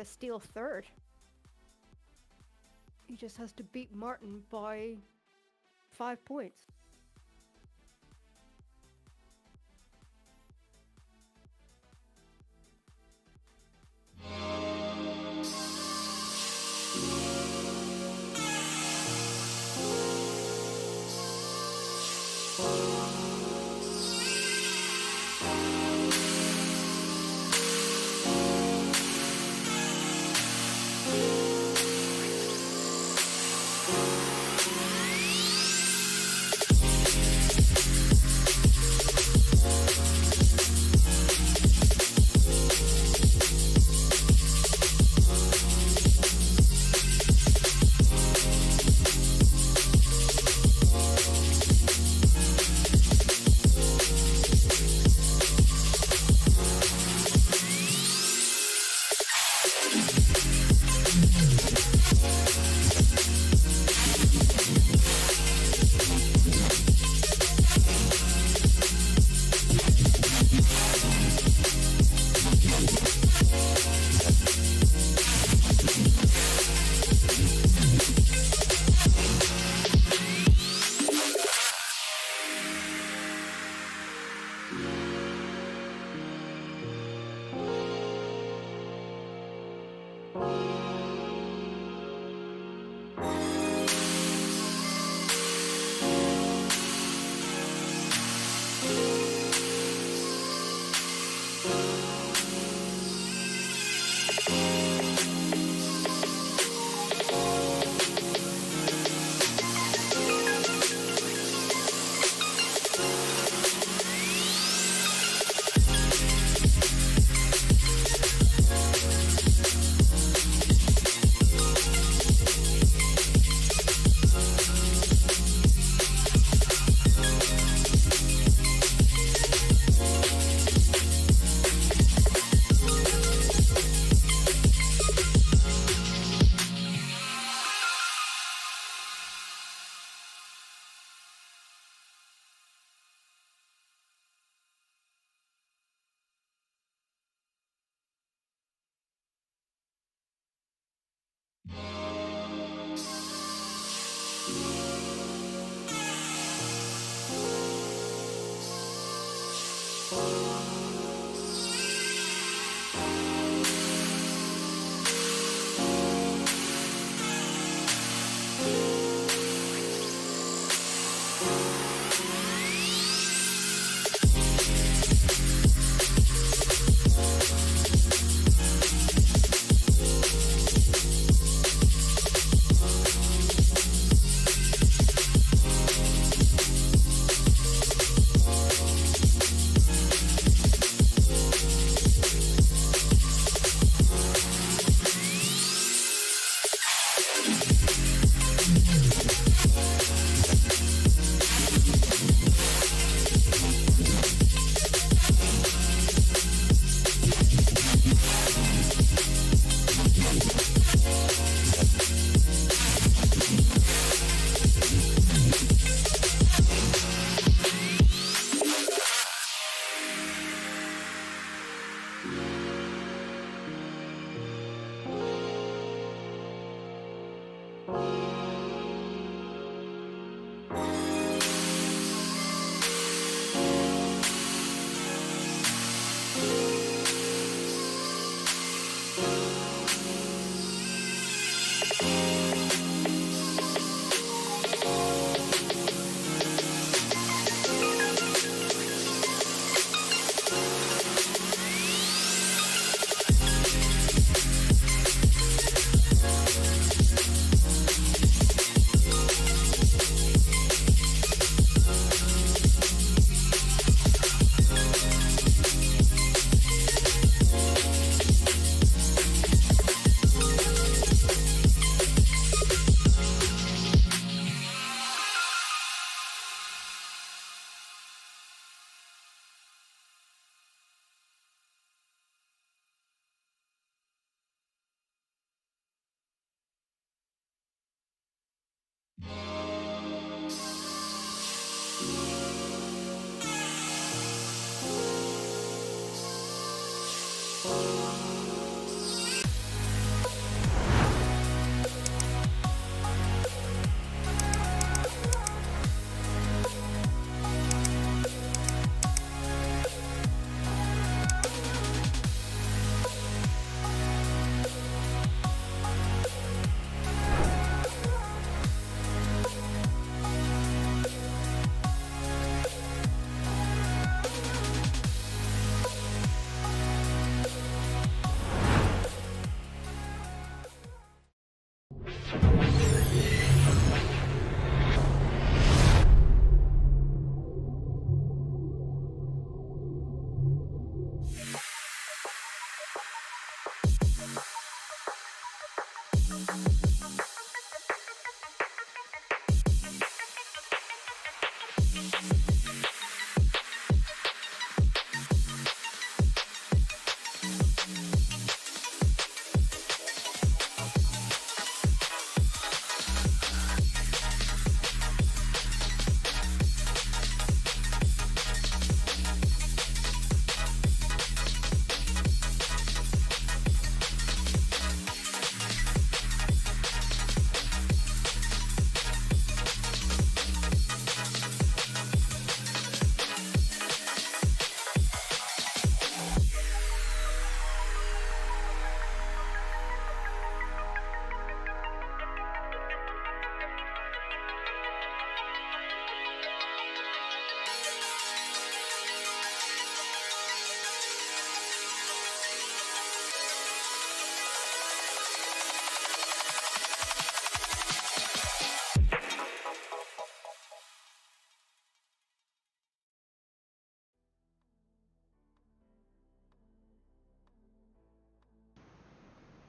as still third. He just has to beat Martin by 5 points.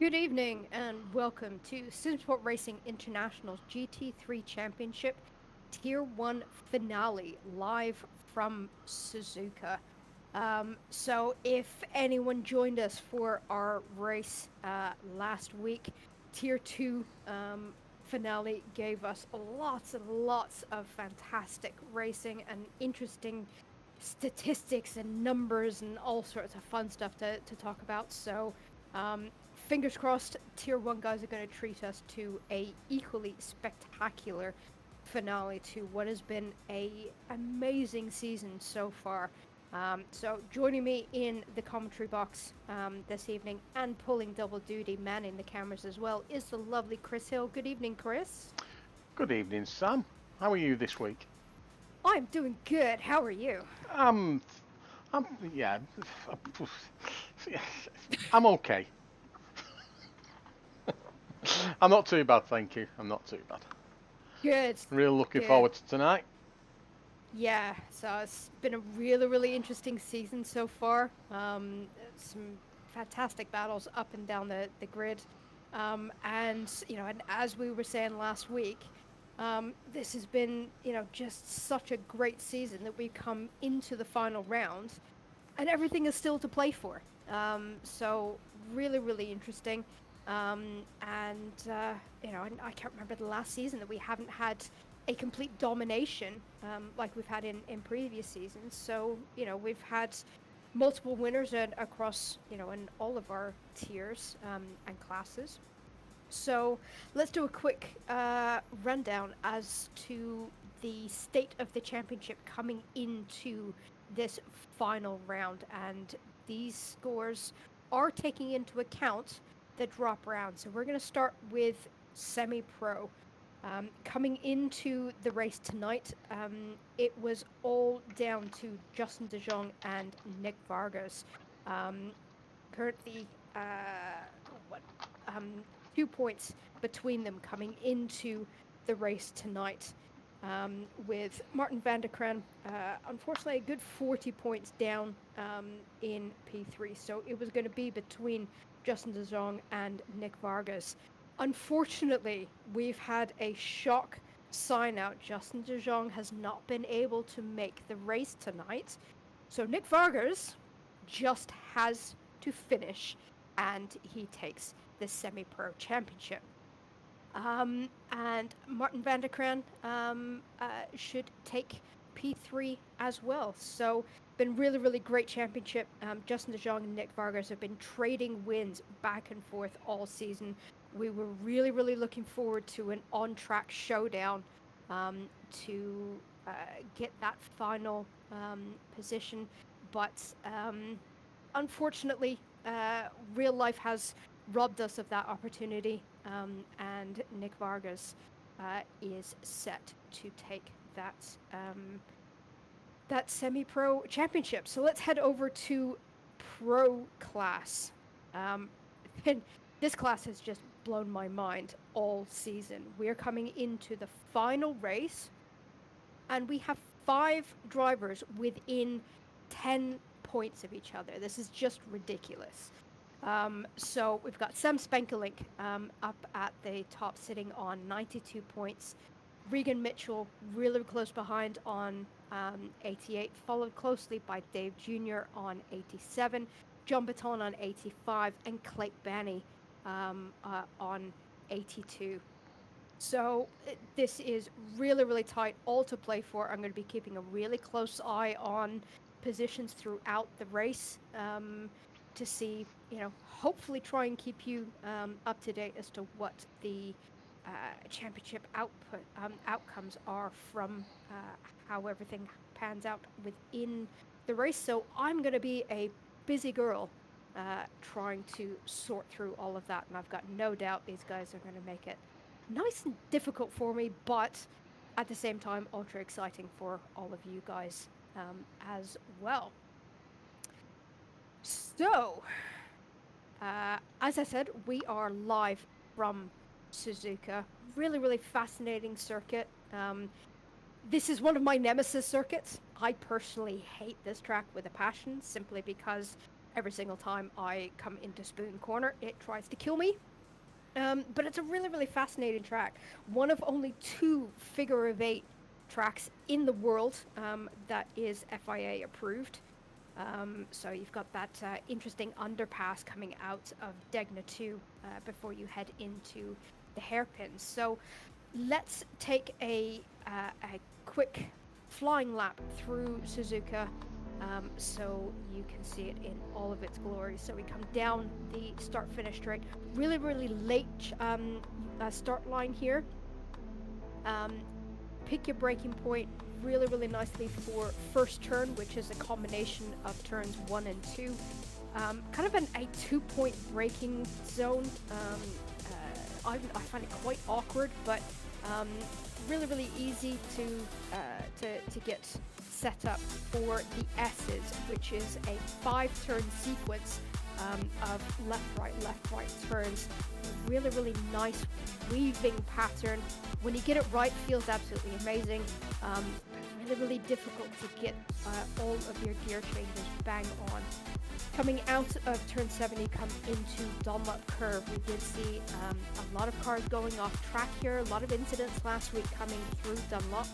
Good evening and welcome to Simsport Racing International's GT3 Championship Tier 1 finale live from Suzuka. So if anyone joined us for our race last week, Tier 2 finale gave us lots and lots of fantastic racing and interesting statistics and numbers and all sorts of fun stuff to talk about. So um, fingers crossed, Tier 1 guys are going to treat us to a equally spectacular finale to what has been a amazing season so far. So joining me in the commentary box this evening and pulling double duty, manning the cameras as well, is the lovely Chris Hill. Good evening, Chris. Good evening, Sam. How are you this week? I'm doing good. How are you? I'm yeah, I'm okay. I'm not too bad, thank you. I'm not too bad. Good. Really looking Good. forward to tonight. Yeah, so it's been a really, really interesting season so far. Some fantastic battles up and down the grid. And as we were saying last week, this has been, just such a great season that we've come into the final round and everything is still to play for. So really, really interesting. And I can't remember the last season that we haven't had a complete domination like we've had in previous seasons. So, we've had multiple winners across, in all of our tiers and classes. So let's do a quick rundown as to the state of the championship coming into this final round. And these scores are taking into account the drop round. So we're going to start with semi-pro. Coming into the race tonight, it was all down to Justin De Jong and Nick Vargas. Currently, what, um, 2 points between them coming into the race tonight. With Martin van der Kran, unfortunately, a good 40 points down in P3. So it was going to be between Justin De Jong and Nick Vargas. Unfortunately, we've had a shock sign out. Justin De Jong has not been able to make the race tonight. So Nick Vargas just has to finish, and he takes the semi-pro championship. And Martin van der Kran should take P3 as well. So been really, really great championship. Justin De Jong and Nick Vargas have been trading wins back and forth all season. We were really, really looking forward to an on-track showdown to get that final position. But unfortunately, real life has robbed us of that opportunity, and Nick Vargas is set to take that semi-pro championship. So let's head over to pro class. And this class has just blown my mind all season. We're coming into the final race, and we have 5 drivers within 10 points of each other. This is just ridiculous. So we've got Sam Spenkelink up at the top, sitting on 92 points. Regan Mitchell really close behind on 88, followed closely by Dave Jr. on 87, John Baton on 85, and Clayton Banney on 82. So this is really, really tight, all to play for. I'm going to be keeping a really close eye on positions throughout the race to see, hopefully try and keep you up to date as to what the championship outcomes are from how everything pans out within the race. So I'm going to be a busy girl trying to sort through all of that, and I've got no doubt these guys are going to make it nice and difficult for me, but at the same time ultra exciting for all of you guys as well. So as I said, we are live from Suzuka. Really, really fascinating circuit. This is one of my nemesis circuits. I personally hate this track with a passion, simply because every single time I come into Spoon Corner, it tries to kill me. But it's a really, really fascinating track. One of only 2 figure of 8 tracks in the world that is FIA approved. So you've got that interesting underpass coming out of Degna 2 before you head into the hairpins. So let's take a quick flying lap through Suzuka so you can see it in all of its glory. So we come down the start-finish straight. Really, really late start line here. Pick your braking point really, really nicely for first turn, which is a combination of turns 1 and 2. Kind of a 2-point braking zone. I find it quite awkward, but really, really easy to get set up for the S's, which is a 5-turn sequence of left, right turns. A really, really nice weaving pattern. When you get it right, feels absolutely amazing. Really, really difficult to get all of your gear changes bang on. Coming out of turn 7, you come into Dunlop Curve. We did see a lot of cars going off track here, a lot of incidents last week coming through Dunlop.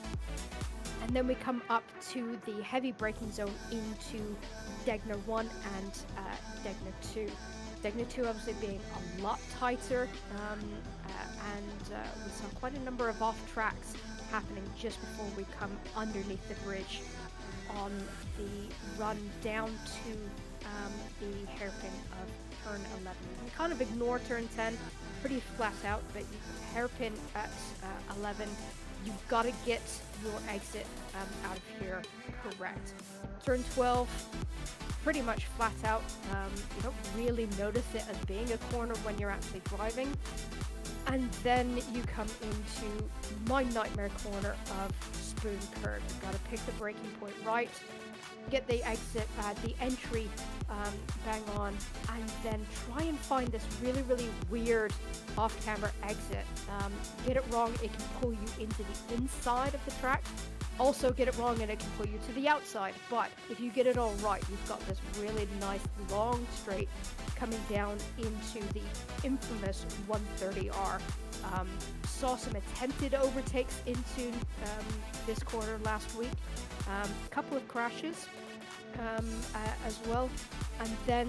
And then we come up to the heavy braking zone into Degna 1 and Degna 2. Degna 2 obviously being a lot tighter, and we saw quite a number of off tracks happening just before we come underneath the bridge on the run down to the hairpin of turn 11. You can kind of ignore turn 10, pretty flat out, but hairpin at 11, you've got to get your exit out of here correct. Turn 12, pretty much flat out. You don't really notice it as being a corner when you're actually driving. And then you come into my nightmare corner of Spoon Curve. You've got to pick the braking point right, get the exit, the entry bang on, and then try and find this really, really weird off-camera exit. Get it wrong, it can pull you into the inside of the track. Also get it wrong and it can pull you to the outside. But if you get it all right, you've got this really nice long straight coming down into the infamous 130R. Saw some attempted overtakes into this corner last week. A couple of crashes as well. And then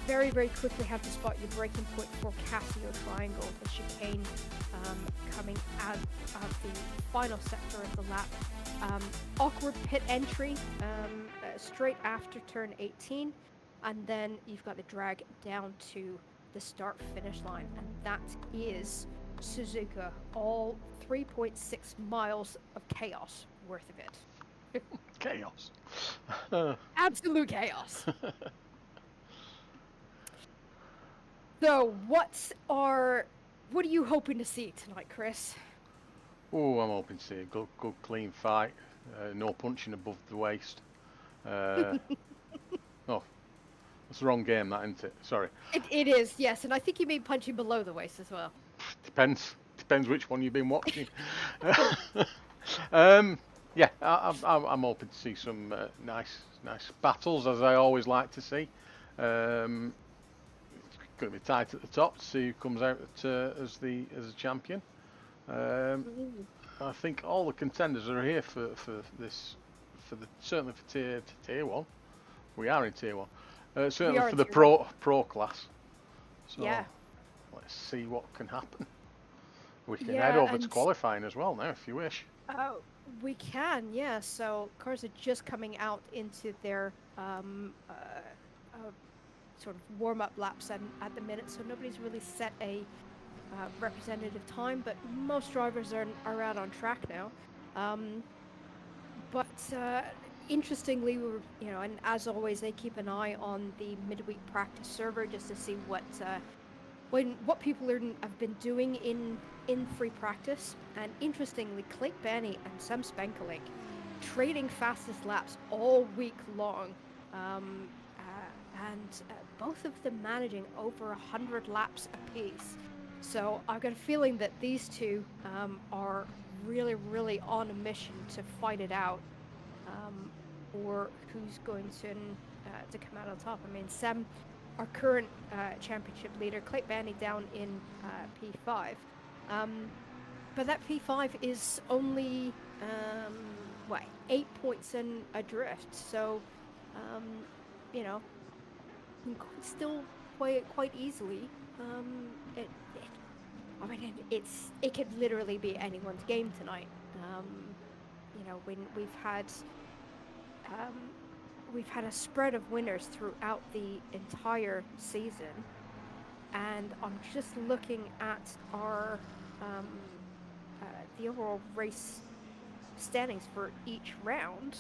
very, very quickly have to spot your braking point for Casio Triangle, the chicane coming out of the final sector of the lap. Awkward pit entry straight after turn 18, and then you've got the drag down to the start finish line, and that is Suzuka, all 3.6 miles of chaos worth of it. Chaos. Absolute chaos. So what are you hoping to see tonight, Chris? Oh, I'm hoping to see a good clean fight. No punching above the waist. Oh, It's the wrong game, that, isn't it? Sorry. It is, yes, and I think you mean punching below the waist as well. Depends which one you've been watching. Yeah, I'm hoping to see some nice battles, as I always like to see. It's going to be tight at the top to see who comes out as the champion. I think all the contenders are here for this, certainly for tier 1. We are in tier 1. Certainly for the pro class. So yeah. Let's see what can happen. We can head over to qualifying as well now, if you wish. Oh, we can, yeah. So cars are just coming out into their sort of warm-up laps at the minute, so nobody's really set a representative time, but most drivers are out on track now. But interestingly, and as always, they keep an eye on the midweek practice server just to see what people have been doing in free practice. And interestingly, Click Benny and Sam Spenkelink trading fastest laps all week long, and both of them managing over 100 laps apiece. So I've got a feeling that these two are really on a mission to fight it out, or who's going to come out on top. I mean, Sam, our current championship leader, Clay Benny down in P5, but that P5 is only 8 points in adrift. So still quite easily. It could literally be anyone's game tonight. When we've had a spread of winners throughout the entire season, and I'm just looking at our the overall race standings for each round,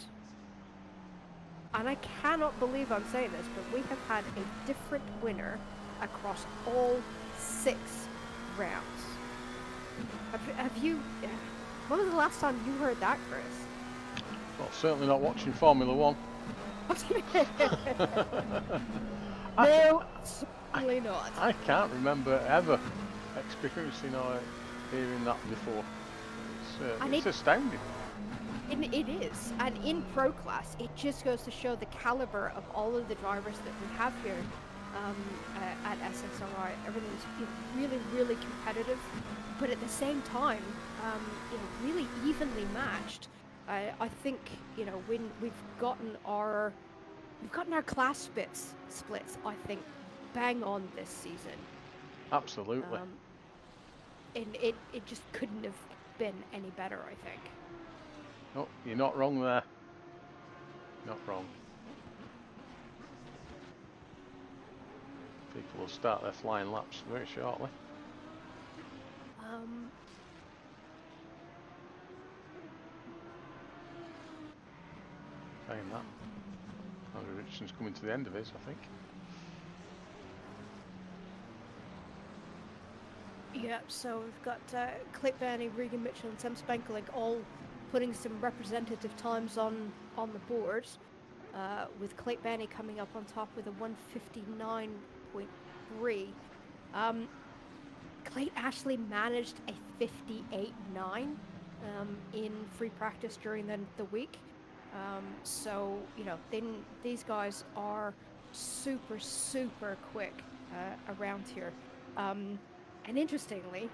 and I cannot believe I'm saying this, but we have had a different winner across all 6 rounds. Have you? When was the last time you heard that, Chris? Well, certainly not watching Formula 1. No, certainly not. I can't remember ever experiencing or hearing that before. It's astounding. It is, and in pro class, it just goes to show the caliber of all of the drivers that we have here at SSRI. Everything's really competitive, but at the same time, really evenly matched. I think when we've gotten our class splits, I think, bang on this season. Absolutely. And it just couldn't have been any better, I think. No, you're not wrong there. Not wrong. People will start their flying laps very shortly. Saying that, Andrew Richardson's coming to the end of his, I think. Yeah, so we've got Click Benny, Regan Mitchell and Sam Spenkelink all putting some representative times on the board, with Click Benny coming up on top with a 1:59.3. Clayton actually managed a 58.9 in free practice during the week. So these guys are super quick around here. And interestingly,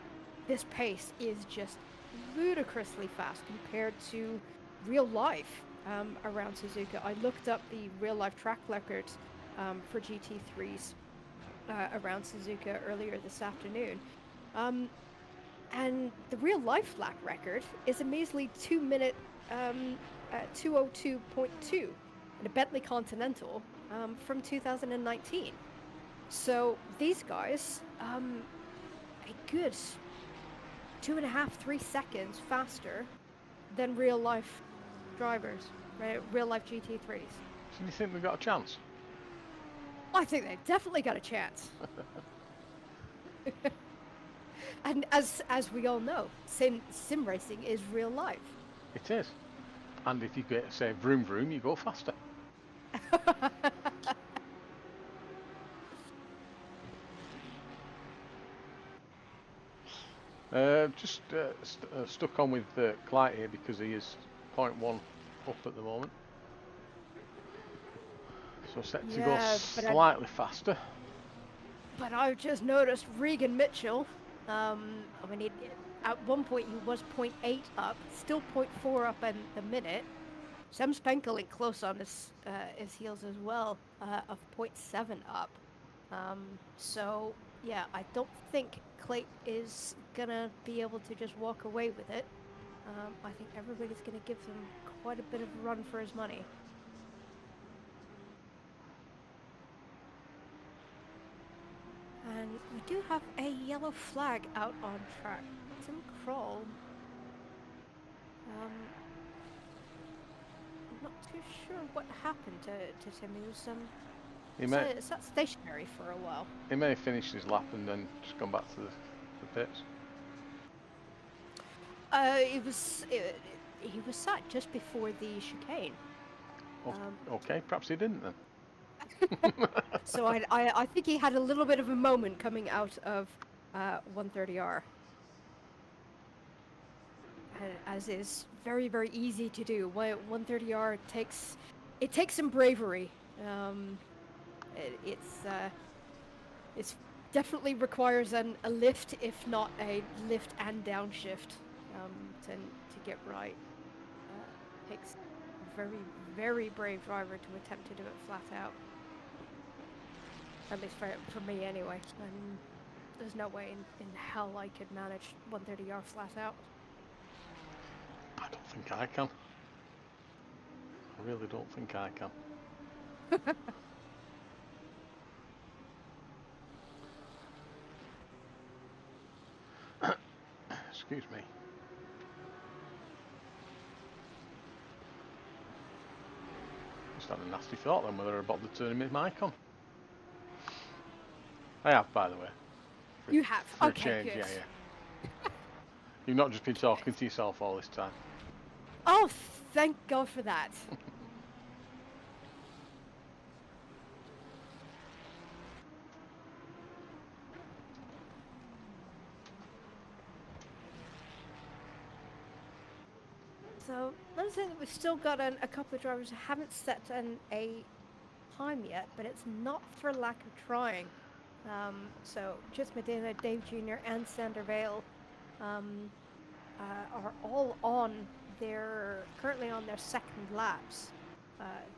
this pace is just ludicrously fast compared to real life around Suzuka. I looked up the real life track records for GT3s around Suzuka earlier this afternoon. And the real life lap record is a measly 2-minute 2:02.2 in a Bentley Continental from 2019. So these guys, a good 2.5-3 seconds faster than real life drivers, right? Real life GT3s. So you think they've got a chance? I think they've definitely got a chance. And as we all know, sim racing is real life. It is. And if you get, say, vroom vroom, you go faster. Just stuck on with Clyde here because he is 0.1 up at the moment. So set to go slightly faster. But I've just noticed Regan Mitchell, I mean, at one point he was 0.8 up, still 0.4 up in the minute. Sam Spenkelink close on his heels as well, of 0.7 up. So, yeah, I don't think Clayt is gonna be able to just walk away with it. I think everybody's gonna give him quite a bit of a run for his money. And we do have a yellow flag out on track. Tim Kroll. I'm not too sure what happened to Tim. He was sat stationary for a while. He may have finished his lap and then just gone back to the pits. He was sat just before the chicane. Okay, perhaps he didn't then. So I think he had a little bit of a moment coming out of 130R. As is very, very easy to do. 130R takes some bravery. It's definitely requires a lift, if not a lift and downshift, to get right. Takes a very, very brave driver to attempt to do it flat out. At least for me anyway. There's no way in hell I could manage 130R flat out. I don't think I can. I really don't think I can. Excuse me. Just had a nasty thought then whether I bothered turning my mic on. I have, by the way. You have? For okay, a change, good. Yeah. You've not just been talking to yourself all this time. Oh, thank God for that. So, let's say that we've still got a couple of drivers who haven't set a time yet, but it's not for lack of trying. So, Jits Medina, Dave Jr., and Sander Vale are all currently on their second laps.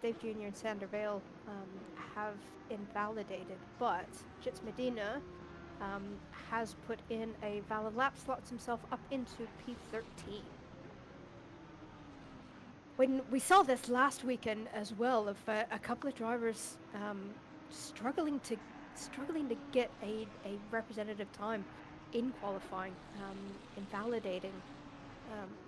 Dave Jr. and Sander Vale have invalidated, but Jits Medina has put in a valid lap, slots himself up into P13. When we saw this last weekend as well, of a couple of drivers struggling to get a representative time in qualifying, invalidating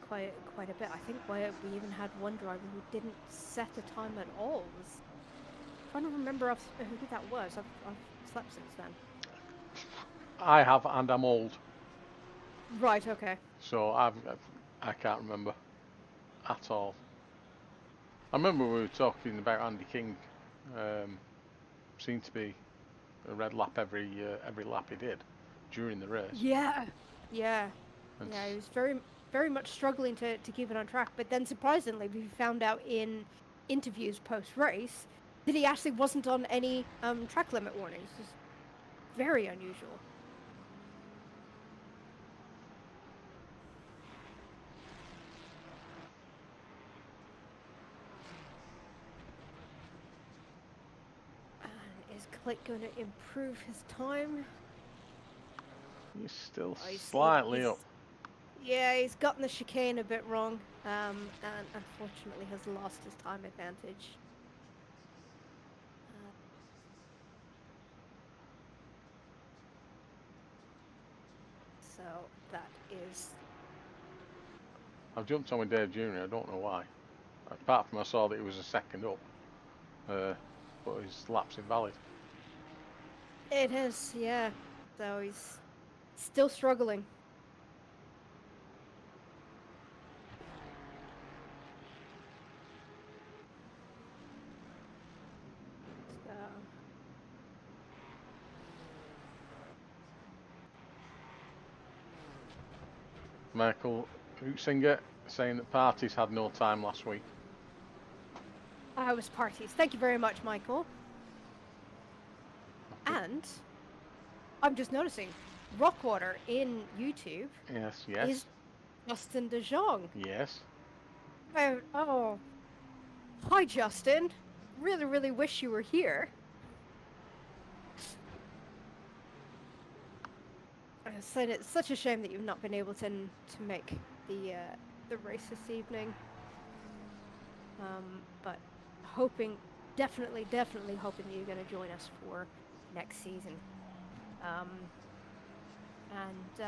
quite a bit. I think we even had one driver who didn't set a time at all. I'm trying to remember who that was. I've slept since then. I have, and I'm old. Right. Okay. So I can't remember at all. I remember we were talking about Andy King. Seemed to be a red lap every lap he did during the race. Yeah. He was very, very much struggling to keep it on track. But then, surprisingly, we found out in interviews post-race that he actually wasn't on any track limit warnings. It's very unusual. Is Clayt going to improve his time? He's still slightly up. Yeah, he's gotten the chicane a bit wrong, and unfortunately has lost his time advantage. So that is... I've jumped on with Dave Jr. I don't know why. Apart from I saw that he was a second up. But his lap's invalid. It is, yeah. So he's still struggling. So... Michael Hootzinger saying that parties had no time last week. I was parties. Thank you very much, Michael. And I'm just noticing, Rockwater in YouTube Yes, is Justin De Jong. yes. Oh, hi, Justin. Really, really wish you were here. It's such a shame that you've not been able to make the race this evening. But definitely hoping that you're going to join us for next season. And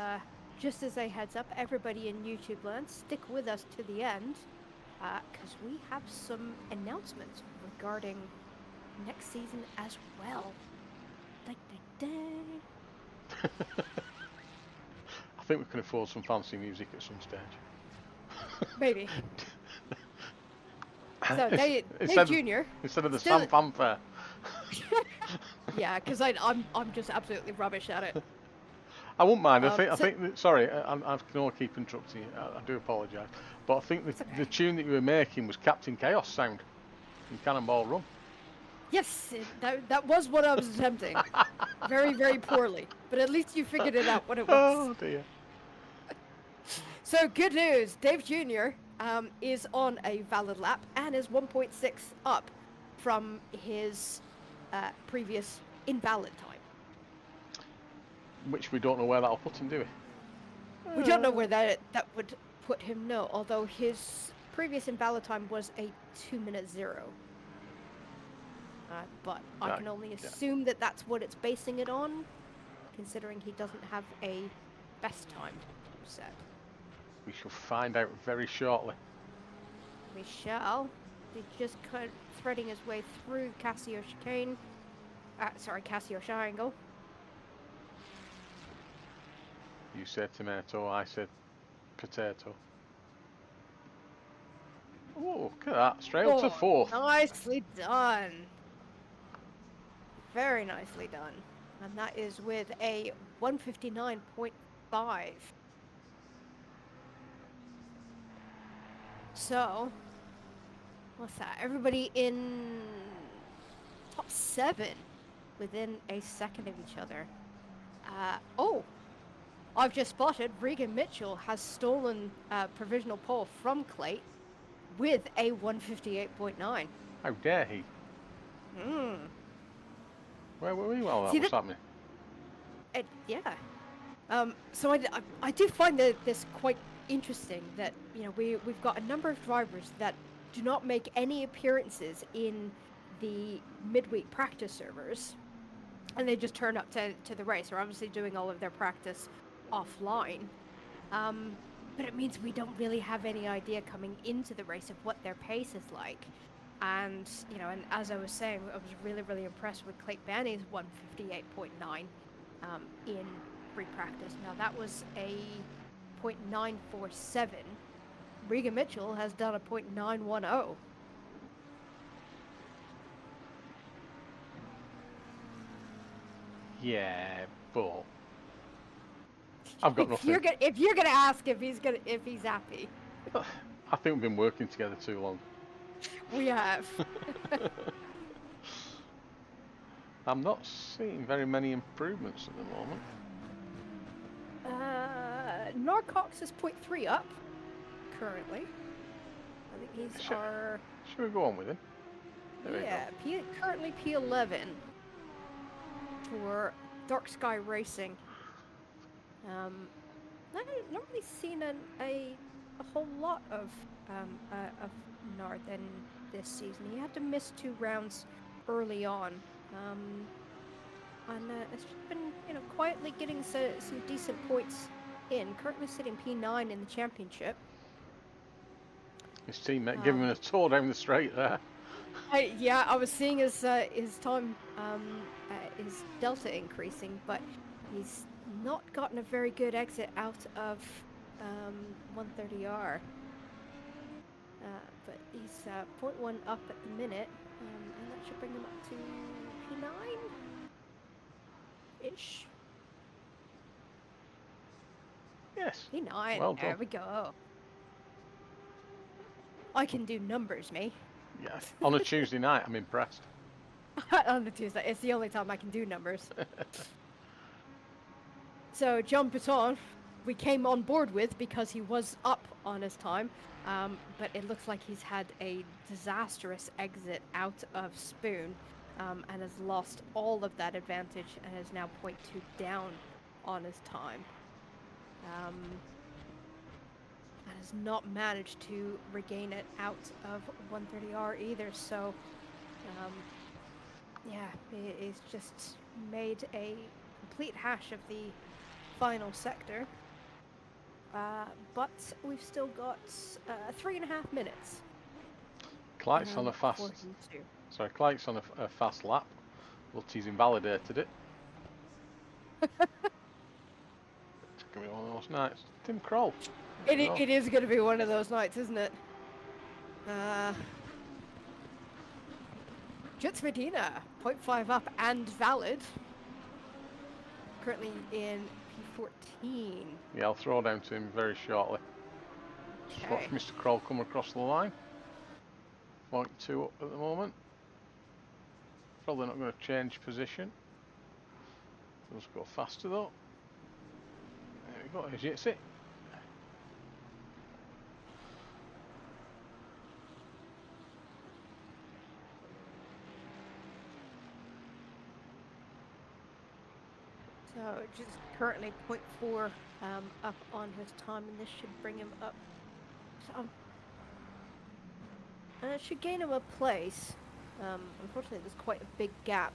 just as a heads up, everybody in YouTube land, stick with us to the end, because we have some announcements regarding next season as well. Da, da, da. I think we can afford some fancy music at some stage. Maybe. So Dave Jr. Instead of the Sam fanfare. Yeah, because I'm just absolutely rubbish at it. I wouldn't mind. I think. Sorry, I can all keep interrupting you. I do apologise, but I think the tune that you were making was Captain Chaos sound in Cannonball Run. Yes, that was what I was attempting. Very, very poorly, but at least you figured it out what it was. Oh dear. So good news, Dave Jr. Is on a valid lap and is 1.6 up from his previous invalid time. Which we don't know where that'll put him, do we? We don't know where that would put him, no, although his previous invalid time was a 2:00. But I can only assume that that's what it's basing it on, considering he doesn't have a best time set. We shall find out very shortly. We shall. He's just kind of threading his way through Casio chicane. Casio triangle. You said tomato, I said potato. Oh, look at that. Straight up to fourth. Nicely done. Very nicely done. And that is with a 159.5. So, what's that? Everybody in top 7 within a second of each other. I've just spotted Regan Mitchell has stolen provisional pole from Clayt with a 158.9. How dare he? Where were we while that was happening? So I do find this quite interesting that, you know, we've got a number of drivers that do not make any appearances in the midweek practice servers, and they just turn up to the race. They're obviously doing all of their practice offline, but it means we don't really have any idea coming into the race of what their pace is like. And, you know, and as I was saying, I was really, really impressed with Clayt Benny's 158.9 in pre-practice. Now, that was a 0.947. Regan Mitchell has done a 0.910. Yeah, but I've got nothing. If you're gonna ask if he's happy, I think we've been working together too long. We have. I'm not seeing very many improvements at the moment. Norcox is 0.3 up currently. I think he's our. Should we go on with him? Currently P11 for Dark Sky Racing. I've not really seen a whole lot of Nard in this season. He had to miss 2 rounds early on, and it's just been, you know, quietly getting some decent points in. Currently sitting P9 in the championship. His teammate giving him a tour down the straight there. I was seeing his time, his delta increasing, but he's not gotten a very good exit out of 130R. But he's 0.1 up at the minute, and that should bring him up to P9-ish. Yes. P9. Well There done. we go. I can do numbers, me. Yeah. On a Tuesday night, I'm impressed. On the Tuesday. It's the only time I can do numbers. So John Baton, we came on board with because he was up on his time, but it looks like he's had a disastrous exit out of Spoon, and has lost all of that advantage and is now 0.2 down on his time. And has not managed to regain it out of 130R either, so yeah, he's just made a complete hash of the final sector. But we've still got 3.5 minutes. Clyde's on a fast. Sorry, Clyde's on a fast lap. But he's invalidated it. It's gonna be one of those nights. Tim Kroll. It is going to be one of those nights, isn't it? Jits Medina, 0.5 up and valid. Currently in P14. Yeah, I'll throw down to him very shortly. Just watch Mr. Kroll come across the line. 0.2 up at the moment. Probably not going to change position. Let's go faster though. There we go, here's it. So just currently 0.4 up on his time, and this should bring him up. And it should gain him a place. Unfortunately, there's quite a big gap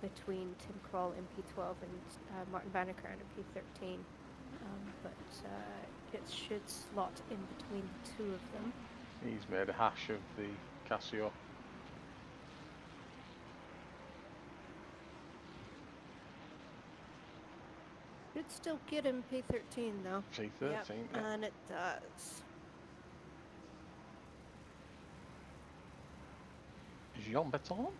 between Tim Kroll in P12 and Martin Vanneker in P13. But it should slot in between the two of them. He's made a hash of the Casio. Should still get him P13 though. P13, yep, yeah. And it does. Jean Beton.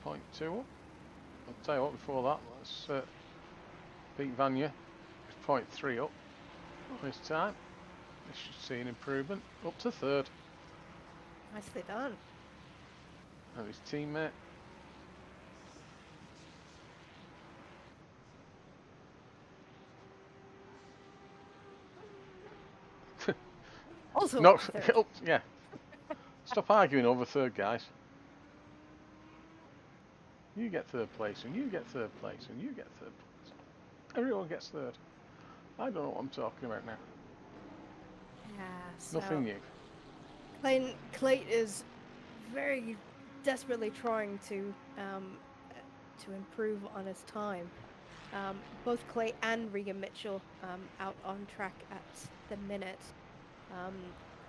0.2 up. I'll tell you what, before that, let's Pete Vanya is 0.3 up on his time. This should see an improvement up to third. Nicely done. And his teammate. Also, no, yeah. Stop arguing over third, guys. You get third place, and you get third place, and you get third place. Everyone gets third. I don't know what I'm talking about now. Yeah, so Nothing new. Clayt is very desperately trying to improve on his time. Both Clay and Regan Mitchell out on track at the minute.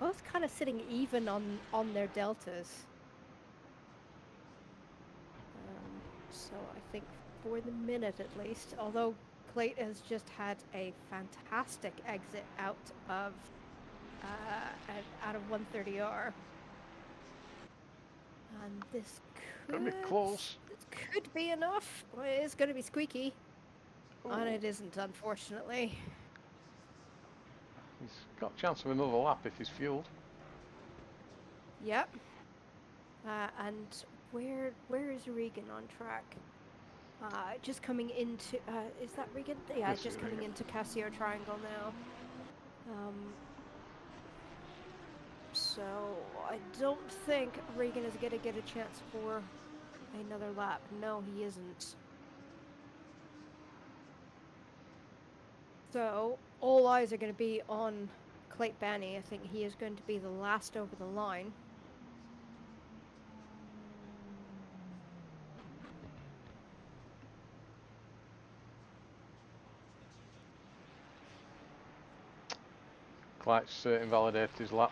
Both kind of sitting even on their deltas. So I think for the minute at least, although Clayt has just had a fantastic exit out of 130R. And this could be close. This could be enough. Well, it is going to be squeaky. Ooh. And it isn't, unfortunately. He's got a chance of another lap if he's fueled. Yep. And where is Regan on track? Just coming into is that Regan? Yeah, This just coming Regan. into Casio Triangle now. So I don't think Regan is going to get a chance for another lap. No, he isn't. So all eyes are going to be on Clayt Banney. I think he is going to be the last over the line. Clyde's invalidated his lap.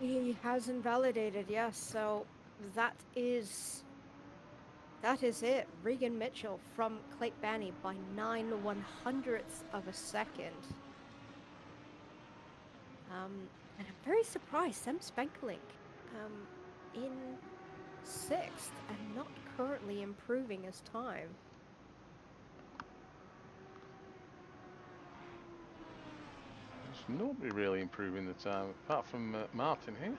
He has invalidated, yes. So that is it. Regan Mitchell from Clayt Banney by 9/100th of a second. And I'm very surprised. Sam Spankelink in 6th and not currently improving his time. There's nobody really improving the time apart from Martin here.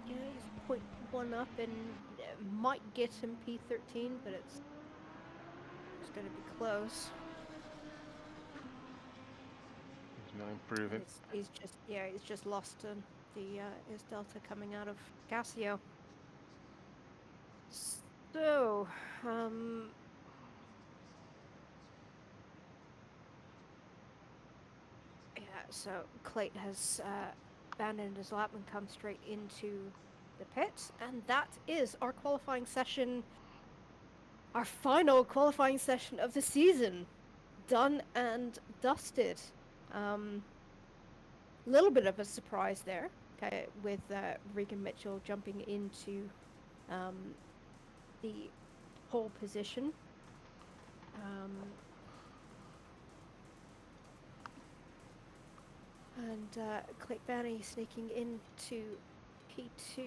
Yeah, he's 0.1 up and might get him P13, but it's going to be close. He's not improving. He's just lost his delta coming out of Casio. So, yeah, so Clayton has abandoned his lap and come straight into the pit, and that is our qualifying session, our final qualifying session of the season, done and dusted. Little bit of a surprise there, okay, with Regan Mitchell jumping into the pole position. And Clayton Banny sneaking into P2.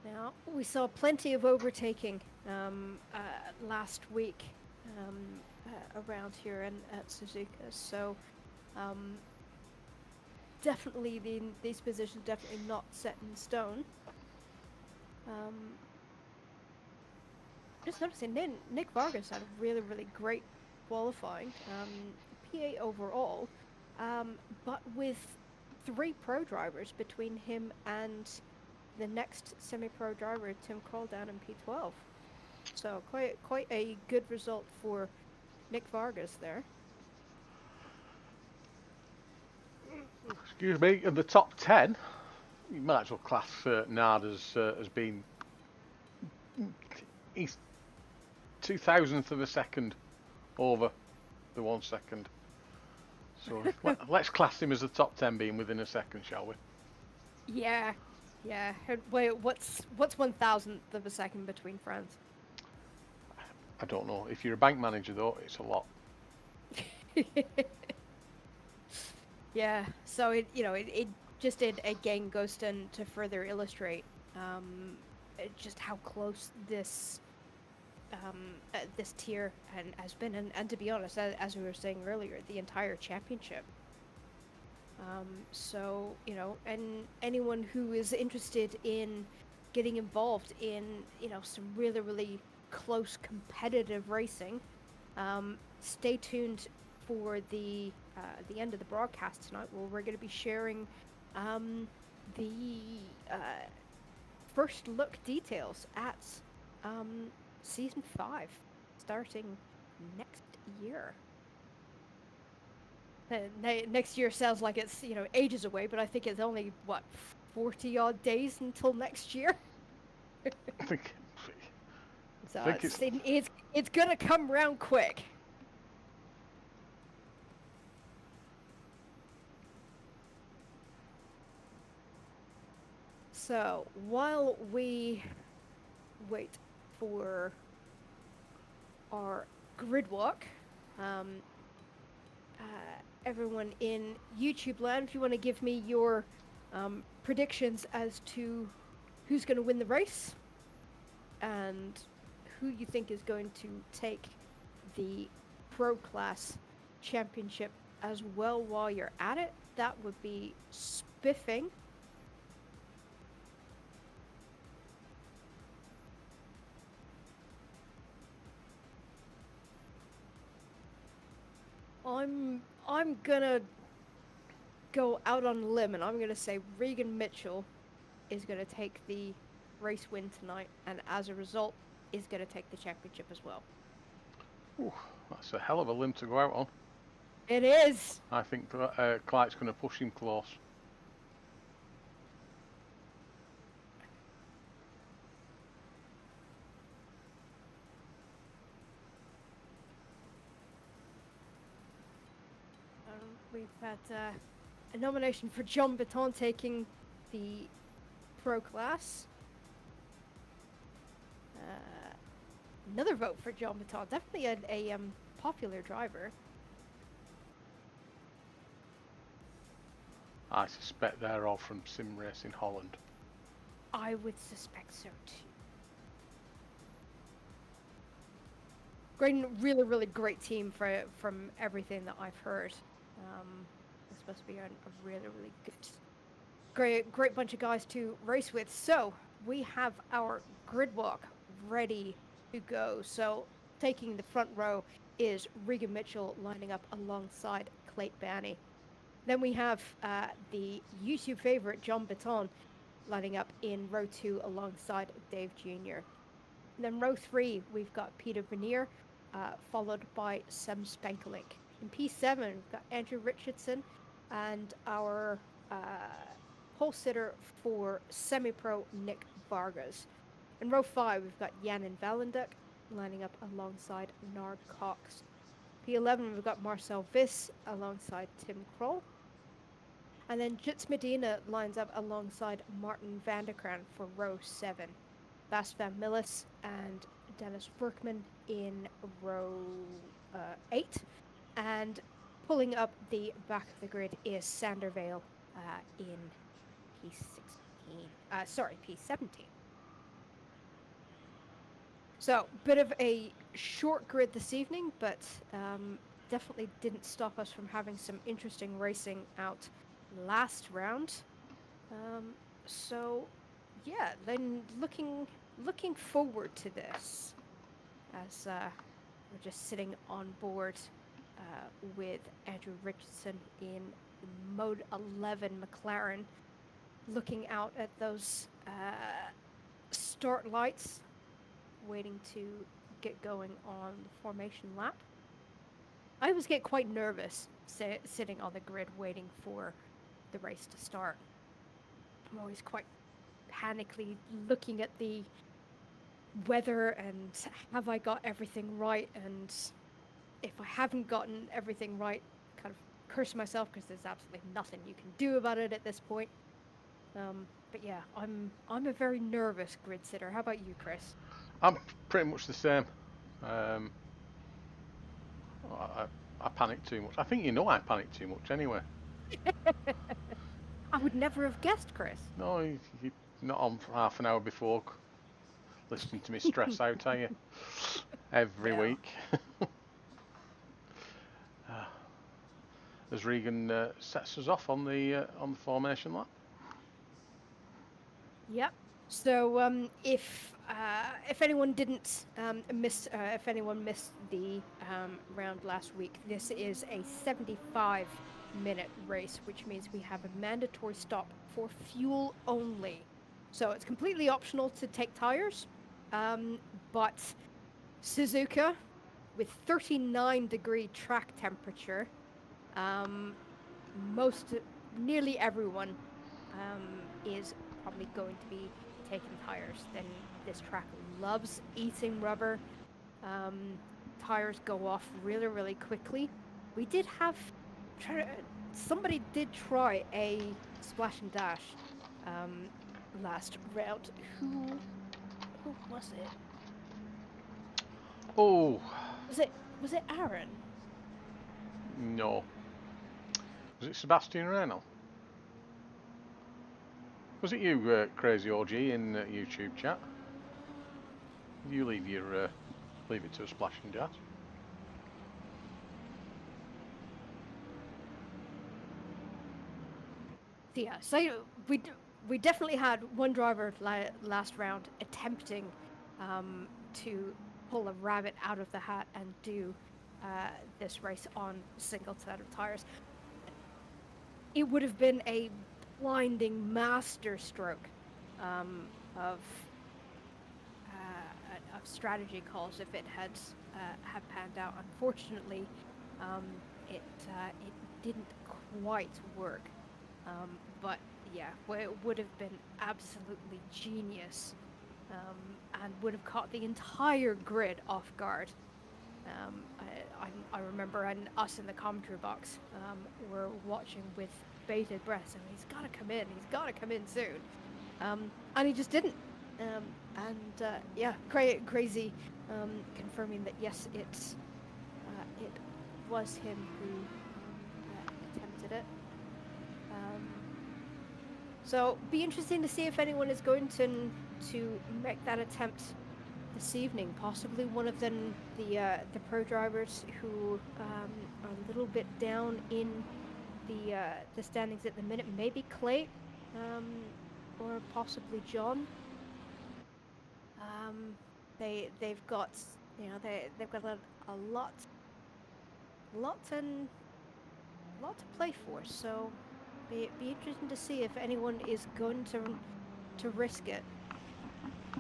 Now, we saw plenty of overtaking last week around here at Suzuka, so definitely these positions definitely not set in stone. Just noticing Nick Vargas had a really great qualifying, P8 overall, but with 3 pro drivers between him and the next semi-pro driver, Tim Kroll, down in P12. So quite a good result for Nick Vargas there. Excuse me, in the top 10, you might as well class Nard as being he's 0.002 of a second over the 1 second. So let's class him as the top 10 being within a second, shall we? Yeah. Wait, what's 1,000th of a second between friends? I don't know. If you're a bank manager, though, it's a lot. Yeah. So it just again goes to further illustrate just how close this this tier has been, and to be honest, as we were saying earlier, the entire championship. So, and anyone who is interested in getting involved in, some really close competitive racing, stay tuned for the end of the broadcast tonight, where we're going to be sharing the first look details at season 5 starting next year. Next year sounds like it's ages away, but I think it's only 40 odd days until next year. I think it's gonna come round quick. So while we wait for our grid walk, everyone in YouTube land, if you want to give me your predictions as to who's going to win the race and who you think is going to take the Pro Class Championship as well while you're at it, that would be spiffing. I'm gonna go out on a limb, and I'm gonna say Regan Mitchell is gonna take the race win tonight, and as a result is gonna take the championship as well. Ooh, that's a hell of a limb to go out on. It is. I think Clyde's going to push him close. We've had a nomination for John Baton taking the Pro Class. Another vote for John Baton. Definitely a popular driver. I suspect they're all from Sim Racing Holland. I would suspect so too. Really, really great team from everything that I've heard. It's supposed to be a really, really great bunch of guys to race with. So we have our grid walk ready to go. So taking the front row is Regan Mitchell lining up alongside Clayton Banny. Then we have the YouTube favorite John Baton lining up in row 2 alongside Dave Jr. And then row 3, we've got Peter Veneer, followed by Sem Spankelink. In P7, we've got Andrew Richardson and our pole sitter for semi-pro Nick Vargas. In row 5, we've got Janin Valenduk lining up alongside Nard Cox. P11, we've got Marcel Viss alongside Tim Kroll. And then Jits Medina lines up alongside Martin Vanderkraan for row 7. Bas van Millis and Dennis Berkman in row 8. And pulling up the back of the grid is Sander Vale in P17. So, bit of a short grid this evening, but definitely didn't stop us from having some interesting racing out last round. So, yeah, then looking forward to this as we're just sitting on board with Andrew Richardson in mode 11 McLaren, looking out at those start lights, waiting to get going on the formation lap. I always get quite nervous sitting on the grid waiting for the race to start. I'm always quite panically looking at the weather and have I got everything right, and if I haven't gotten everything right, kind of curse myself because there's absolutely nothing you can do about it at this point. But yeah, I'm a very nervous grid sitter. How about you, Chris? I'm pretty much the same. I panic too much. I think you know I panic too much anyway. I would never have guessed, Chris. No, you're not on for half an hour before listening to me stress out, are you? Every week. As Regan sets us off on the formation lap. Yep. So if anyone didn't if anyone missed the round last week, this is a 75-minute race, which means we have a mandatory stop for fuel only. So it's completely optional to take tires, but Suzuka, with 39-degree track temperature, nearly everyone is probably going to be taking tires. Then this track loves eating rubber. Tires go off really, really quickly. We did have somebody did try a splash and dash last round. Who was it? Oh, was it Aaron? No. Was it Sebastian Reynolds? Was it you, Crazy OG, in YouTube chat? You leave it to a splash and dash. Yeah, so we definitely had one driver last round attempting to pull a rabbit out of the hat and do this race on single set of tires. It would have been a blinding masterstroke of strategy calls if it had panned out. Unfortunately, it didn't quite work. But yeah, it would have been absolutely genius, and would have caught the entire grid off guard. I remember, and us in the commentary box were watching with bated breath, saying he's got to come in soon, and he just didn't. Yeah, crazy confirming that yes, it was him who attempted it. So be interesting to see if anyone is going to make that attempt this evening. Possibly one of them, the pro drivers who are a little bit down in the standings at the minute. Maybe Clay, or possibly John. They've got they've got a lot to play for. So be interesting to see if anyone is going to risk it. So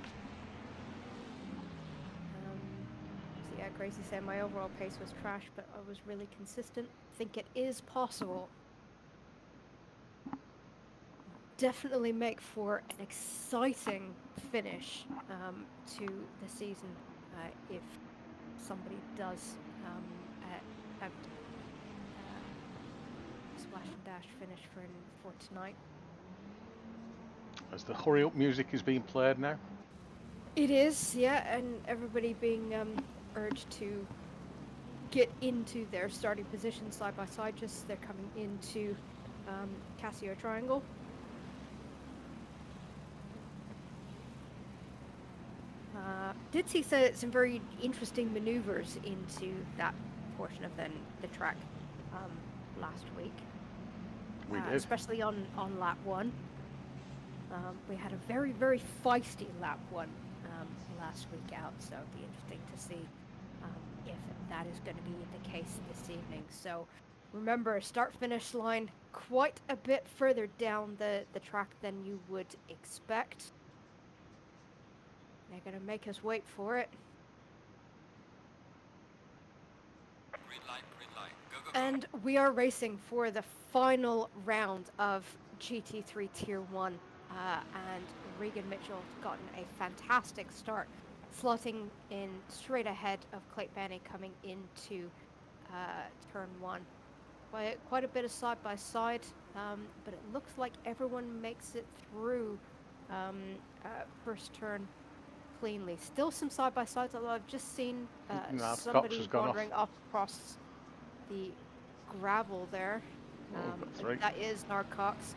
yeah, Gracie said my overall pace was trash, but I was really consistent. I think it is possible. Definitely make for an exciting finish to the season if somebody does attempt splash and dash finish for tonight. As the hurry up music is being played now. It is, yeah, and everybody being urged to get into their starting position side by side, just they're coming into Casio Triangle. Did see some very interesting maneuvers into that portion of the track last week. We did. Especially on lap 1. We had a very, very feisty lap 1 last week out, so it'll be interesting to see if that is going to be the case this evening. So remember, start-finish line quite a bit further down the track than you would expect. They're going to make us wait for it. Green light, go, go, go. And we are racing for the final round of GT3 Tier 1. And Regan Mitchell has gotten a fantastic start, slotting in straight ahead of Clayton Benny coming into turn 1. Quite a bit of side-by-side, but it looks like everyone makes it through first turn cleanly. Still some side-by-sides, although I've just seen somebody wandering off across the gravel there. That is Narcox.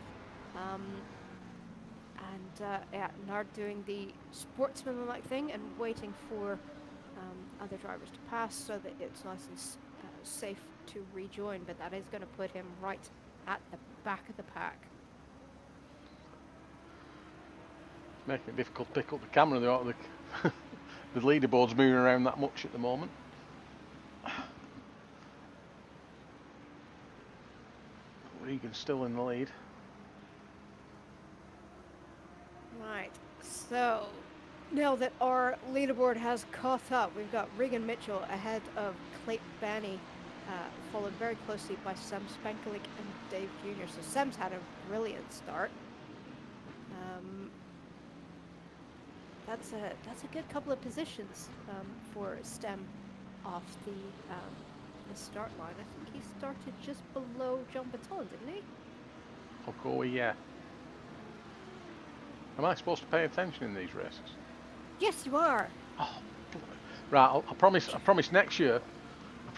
Yeah, Nard doing the sportsman-like thing and waiting for other drivers to pass so that it's nice and safe to rejoin, but that is going to put him right at the back of the pack. Making it difficult to pick up the camera. The leaderboard's moving around that much at the moment. Regan's still in the lead. Right, so now that our leaderboard has caught up, we've got Regan Mitchell ahead of Clayton Benny, followed very closely by Sam Spankelik and Dave Jr. So Sam's had a brilliant start. That's a good couple of positions for Stem off the start line. I think he started just below John Baton, didn't he? Oh, yeah. Am I supposed to pay attention in these races? Yes, you are. Oh, right. I promise next year. I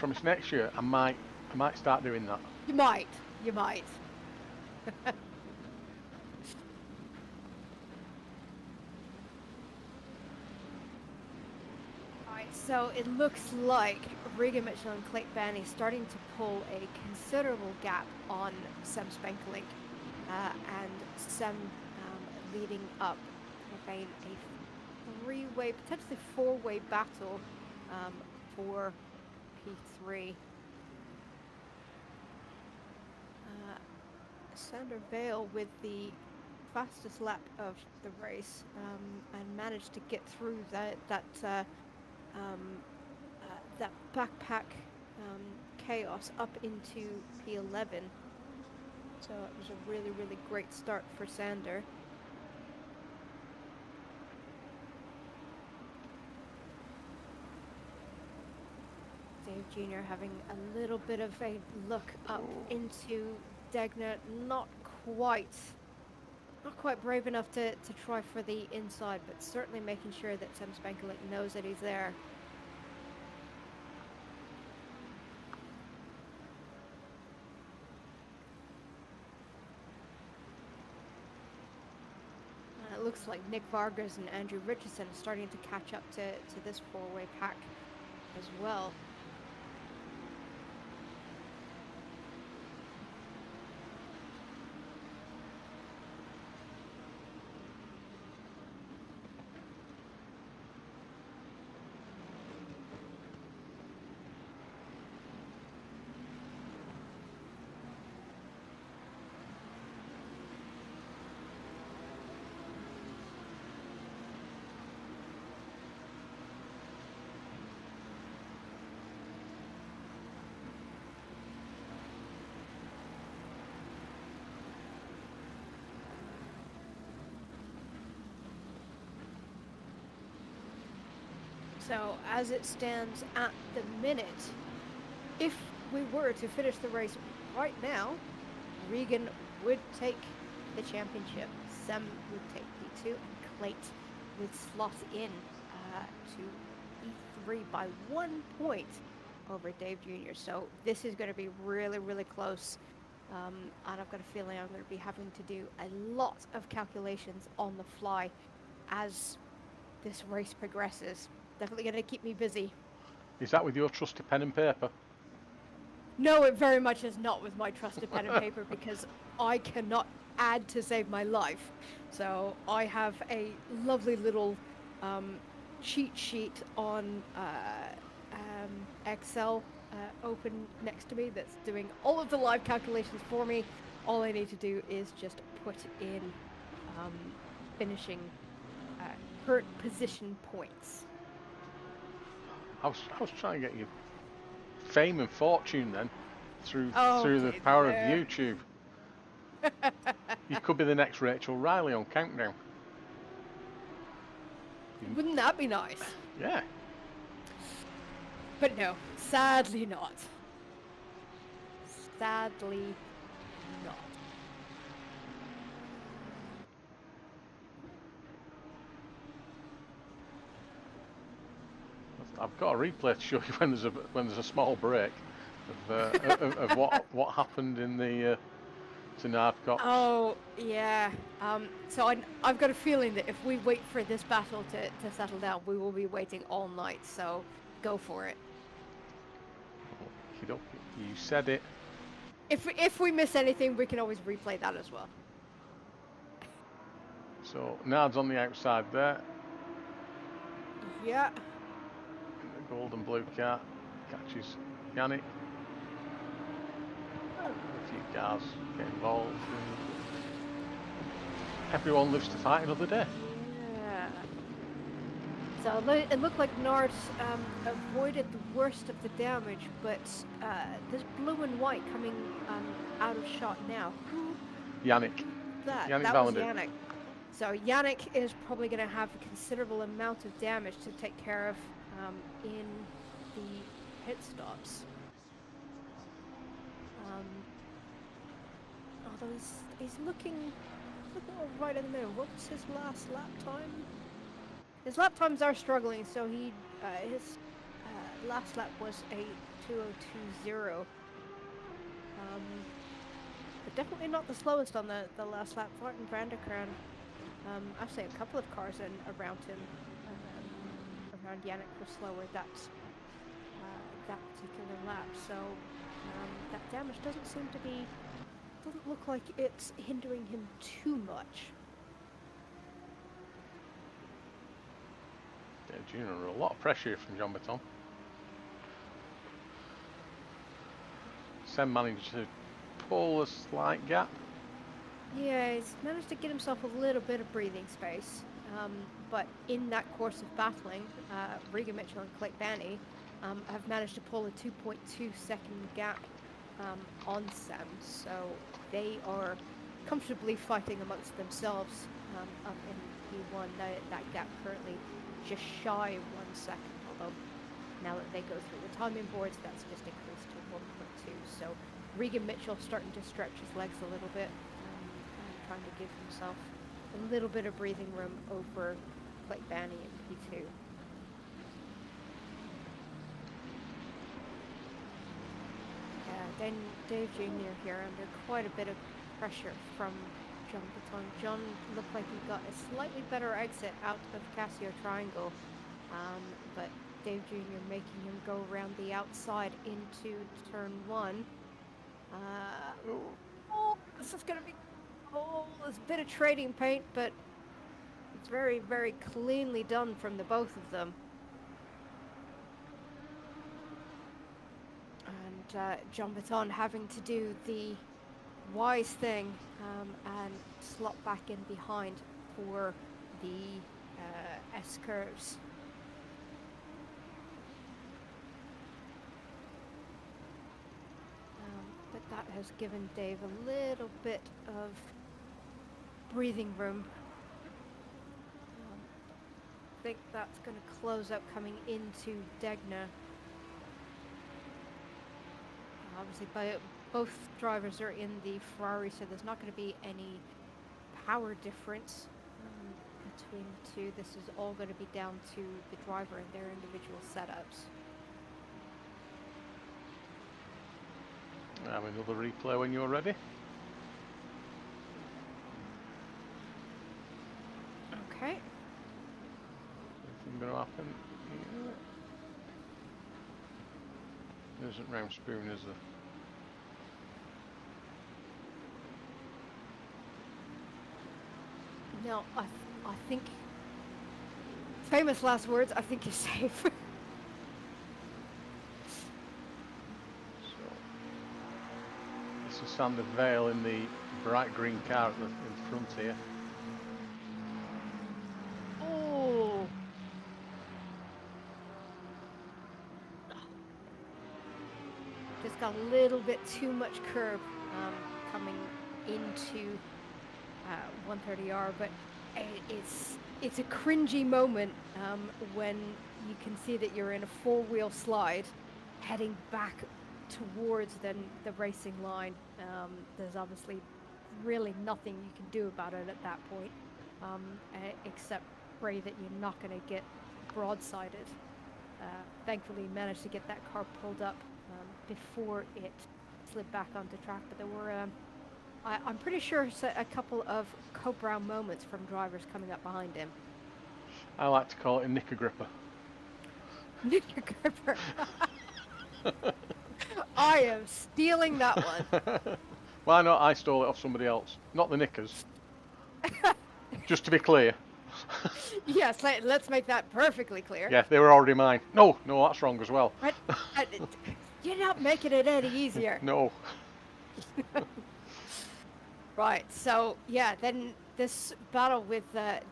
might start doing that. You might. Alright, so it looks like Regan Mitchell and Clayton Benny starting to pull a considerable gap on Sam Spankeling, and Sam leading up in a three-way, potentially four-way battle for P3. Sander Vale with the fastest lap of the race and managed to get through that backpack chaos up into P11. So it was a really, really great start for Sander. Dave Jr. having a little bit of a look up into Degner, not quite brave enough to try for the inside, but certainly making sure that Sam Spankelik knows that he's there. looks like Nick Vargas and Andrew Richardson are starting to catch up to this four-way pack as well. So as it stands at the minute, if we were to finish the race right now, Regan would take the championship, Sam would take P2, and Clayt would slot in to E3 by 1 point over Dave Jr. So this is going to be really, really close. And I've got a feeling I'm going to be having to do a lot of calculations on the fly as this race progresses. Definitely going to keep me busy. Is that with your trusty pen and paper? No, it very much is not with my trusted pen and paper because I cannot add to save my life. So I have a lovely little cheat sheet on Excel open next to me that's doing all of the live calculations for me. All I need to do is just put in finishing current position points. I was trying to get you fame and fortune then through the dear. power of YouTube. You could be the next Rachel Riley on Countdown. Wouldn't that be nice? Yeah. But no, sadly not. Sadly not. I've got a replay to show you when there's a small break of what happened in the Tenard Cox. Oh yeah. So I've got a feeling that if we wait for this battle to settle down, we will be waiting all night. So go for it. You said it. If we miss anything, we can always replay that as well. So Nard's on the outside there. Yeah. The gold and blue car catches Yannick. A few cars get involved. Everyone lives to fight another day. Yeah. So it looked like Nard avoided the worst of the damage, but there's blue and white coming out of shot now. Who? Yannick. That was Yannick. So Yannick is probably going to have a considerable amount of damage to take care of in the pit stops. Although he's looking all right in the middle. What was his last lap time? His lap times are struggling, so his last lap was a 2:02.0. But definitely not the slowest on the last lap. Martin Vanderkran, I've seen a couple of cars around him, around Yannick were slower that particular lap. So that damage doesn't look like it's hindering him too much. Yeah, Junior under a lot of pressure from John Baton. Sam managed to pull a slight gap. Yeah, he's managed to get himself a little bit of breathing space. But in that course of battling, Regan Mitchell and Clayt Banney have managed to pull a 2.2 second gap on Sam. So they are comfortably fighting amongst themselves up in P1. That gap currently just shy of 1 second, although now that they go through the timing boards, that's just increased to 1.2. So Regan Mitchell starting to stretch his legs a little bit, trying to give himself a little bit of breathing room over Clayt Banney in P2. Yeah, then Dave Jr. here under quite a bit of pressure from John Baton. John looked like he got a slightly better exit out of Casio Triangle, but Dave Jr. making him go around the outside into turn 1. Oh, this is going to be... Oh, there's a bit of trading paint, but it's very, very cleanly done from the both of them. And John Baton having to do the wise thing and slot back in behind for the S-curves. But that has given Dave a little bit of breathing room. I think that's going to close up coming into Degner. Obviously, both drivers are in the Ferrari, so there's not going to be any power difference between the two. This is all going to be down to the driver and their individual setups. Have another replay when you're ready. Okay. Anything going to happen? Yeah. There isn't round spoon, is there? No, I think, famous last words, I think you're safe. So, this is Sander Vale in the bright green car in front here. Oh. Just got a little bit too much curb coming into 130R, but it's a cringy moment when you can see that you're in a four-wheel slide heading back towards the racing line. There's obviously really nothing you can do about it at that point, except pray that you're not going to get broadsided. Thankfully, managed to get that car pulled up before it slid back onto track, but there were I'm pretty sure a couple of co-brown moments from drivers coming up behind him. I like to call it a knicker gripper. Knicker gripper. I am stealing that one. Why not? I stole it off somebody else, not the knickers. Just to be clear. Yes, let's make that perfectly clear. Yeah, they were already mine. No, that's wrong as well. You're not making it any easier. No. Right, so yeah, then this battle with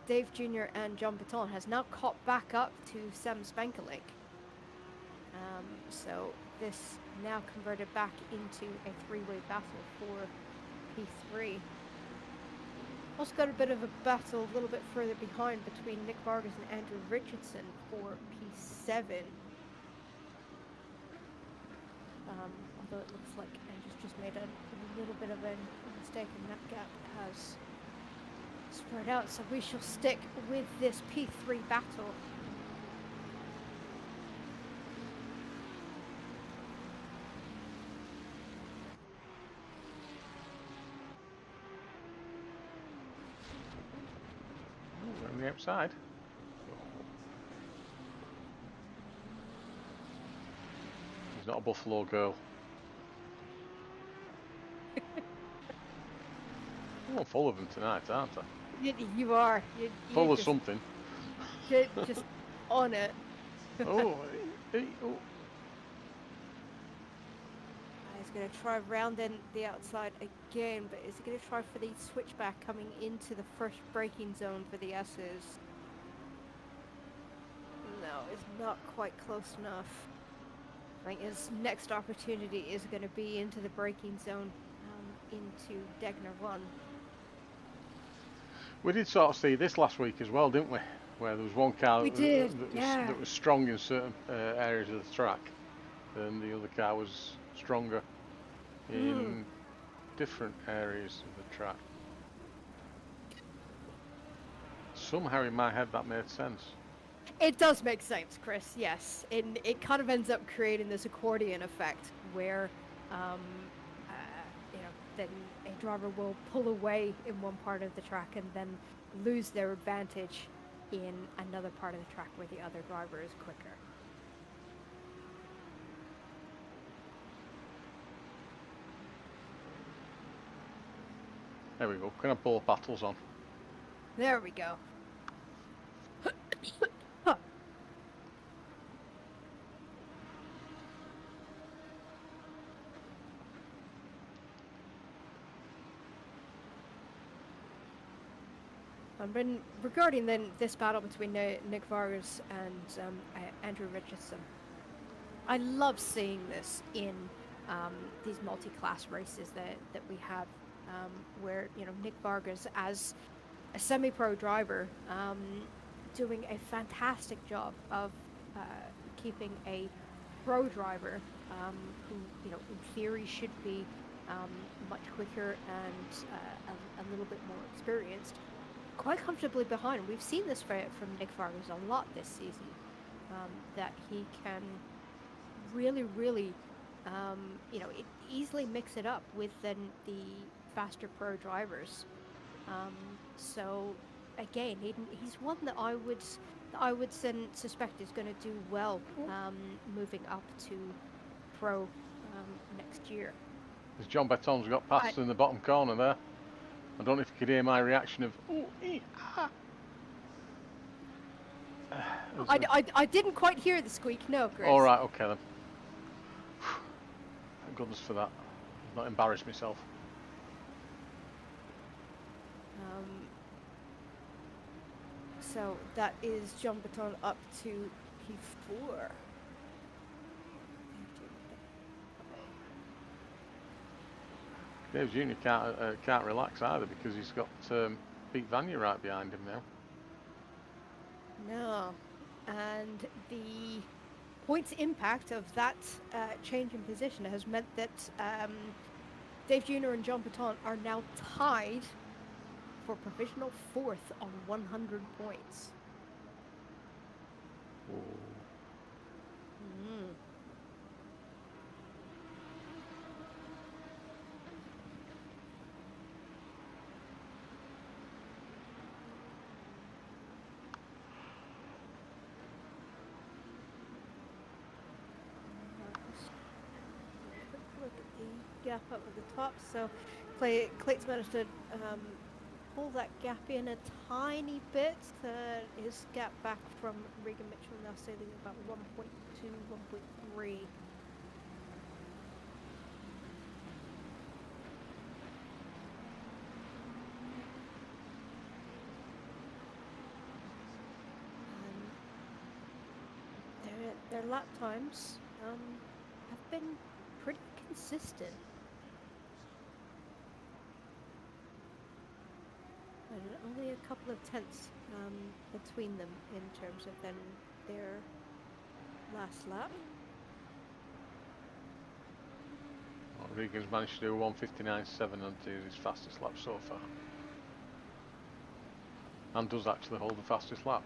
Dave Jr. and John Baton has now caught back up to Sam Spankelink. So this now converted back into a three-way battle for P3. Also got a bit of a battle a little bit further behind between Nick Vargas and Andrew Richardson for P7. Although it looks like Andrew's just made a little bit of a mistake and that gap has spread out. So we shall stick with this P3 battle. On the outside. He's not a Buffalo girl. I'm full of them tonight, aren't I? You are. Full of just, something. Just on it. Oh. He's going to try rounding the outside again, but is he going to try for the switchback coming into the first braking zone for the S's? No, it's not quite close enough. I think his next opportunity is going to be into the braking zone into Degner 1. We did sort of see this last week as well, didn't we? Where there was one car that was strong in certain areas of the track, and the other car was stronger in different areas of the track. Somehow in my head that made sense. It does make sense, Chris, yes. It kind of ends up creating this accordion effect where then a driver will pull away in one part of the track and then lose their advantage in another part of the track where the other driver is quicker. There we go. Can I have both battles on? There we go. And regarding then this battle between Nick Vargas and Andrew Richardson, I love seeing this in these multi-class races that we have, where Nick Vargas as a semi-pro driver doing a fantastic job of keeping a pro driver who in theory should be much quicker and a little bit more experienced, quite comfortably behind. We've seen this from Nick Vargas a lot this season, that he can really easily mix it up with then the faster pro drivers. So again, he's one that I would suspect is going to do well moving up to pro next year. As John Beton's got past in the bottom corner there. I don't know if you could hear my reaction of ooh, ah. I didn't quite hear the squeak, no, Chris. All right, okay then. Thank goodness for that. I've not embarrassed myself. So that is John Beton up to P4. Dave Jr. can't relax either because he's got Pete Vanya right behind him now. No, and the points impact of that change in position has meant that Dave Jr. and John Beton are now tied for provisional 4th on 100 points. Look at the gap up at the top. So Clayton's managed to pull that gap in a tiny bit. His gap back from Regan Mitchell now sailing about 1.2, 1.3. Their lap times have been pretty consistent. And only a couple of tenths between them in terms of then their last lap. Well, Regan's managed to do 1:59.7 and do his fastest lap so far. And does actually hold the fastest lap.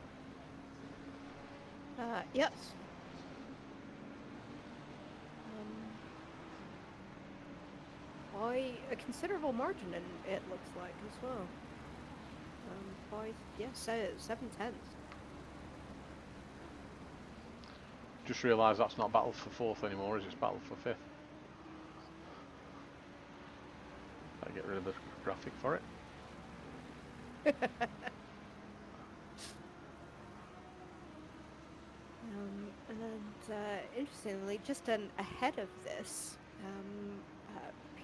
Yes. By a considerable margin, and it looks like as well. By 7/10. Just realised that's not battle for 4th anymore, is it? It's battle for 5th. I'll get rid of the graphic for it. And interestingly, just ahead of this,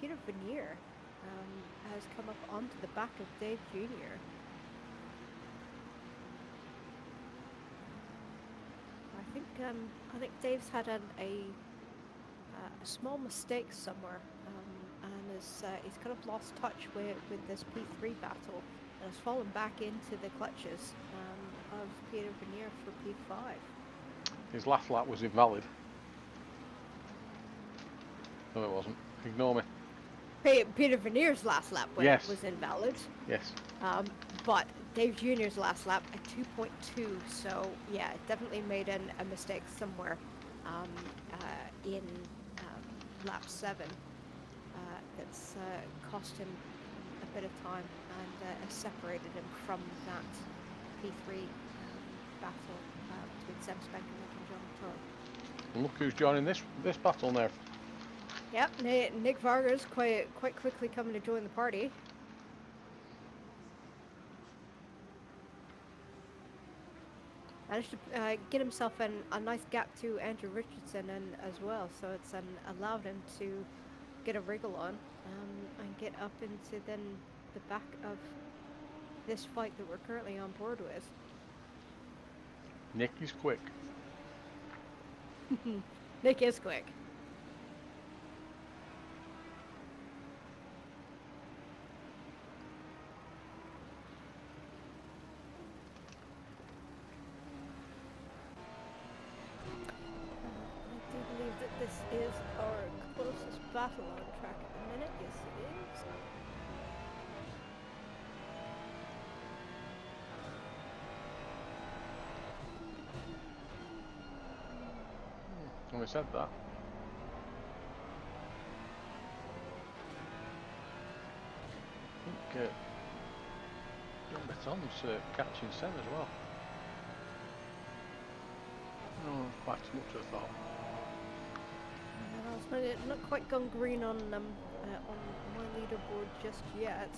Peter Veneer has come up onto the back of Dave Jr. I think Dave's had a small mistake somewhere, and he's kind of lost touch with this P3 battle and has fallen back into the clutches of Peter Veneer for P5. His last lap was invalid. No, it wasn't. Ignore me. Peter Veneer's last lap was invalid. Yes. But Dave Jr.'s last lap at 2.2, so yeah, definitely made a mistake somewhere in lap 7. that's cost him a bit of time and has separated him from that P3 battle between Seb Speck and Nick and John Todd. Look who's joining this battle now. Yep, Nick Vargas quite quickly coming to join the party. Managed to get himself a nice gap to Andrew Richardson as well, so it's allowed him to get a wriggle on and get up into then the back of this fight that we're currently on board with. Nick is quick. Nick is quick. I do believe that this is our closest battle on track at the minute. Yes, it is. When I said that. I think John Beton's catching Sen as well. No, quite as much as I thought. Well, it's not quite gone green on my leaderboard just yet.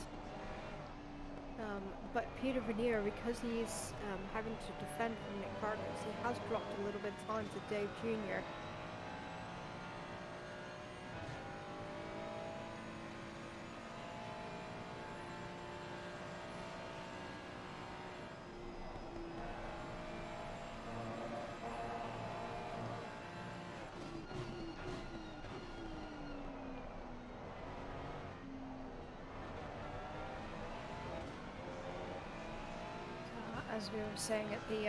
But Peter Vernier, because he's having to defend from Nick Vargas, he has dropped a little bit of time to Dave Jr. As we were saying at the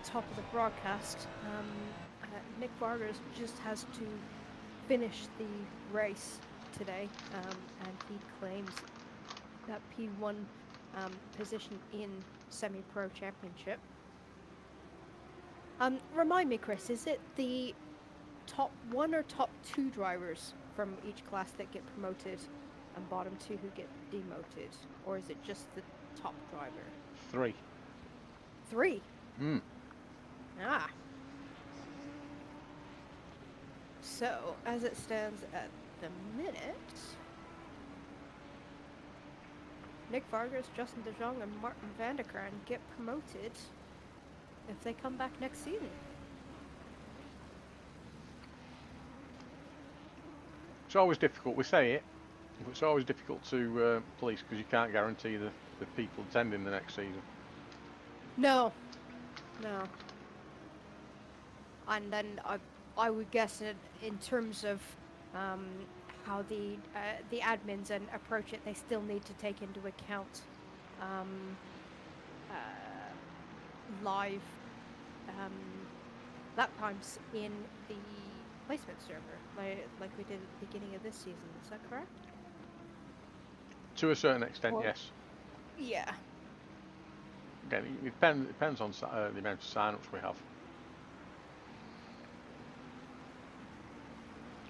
top of the broadcast, Nick Vargas just has to finish the race today, and he claims that P1 position in Semi-Pro Championship. Remind me, Chris, is it the top 1 or top 2 drivers from each class that get promoted and bottom 2 who get demoted, or is it just the top driver? 3. 3? Hmm. Ah. So, as it stands at the minute, Nick Vargas, Justin De Jong, and Martin van der Kraan get promoted if they come back next season. It's always difficult, we say it, but it's always difficult to police because you can't guarantee the people attending the next season. No. And then I would guess that in terms of how the admins and approach it, they still need to take into account live lap times in the placement server, like we did at the beginning of this season. Is that correct? To a certain extent, Well, yes. Yeah. Again, it depends on the amount of sign-ups we have.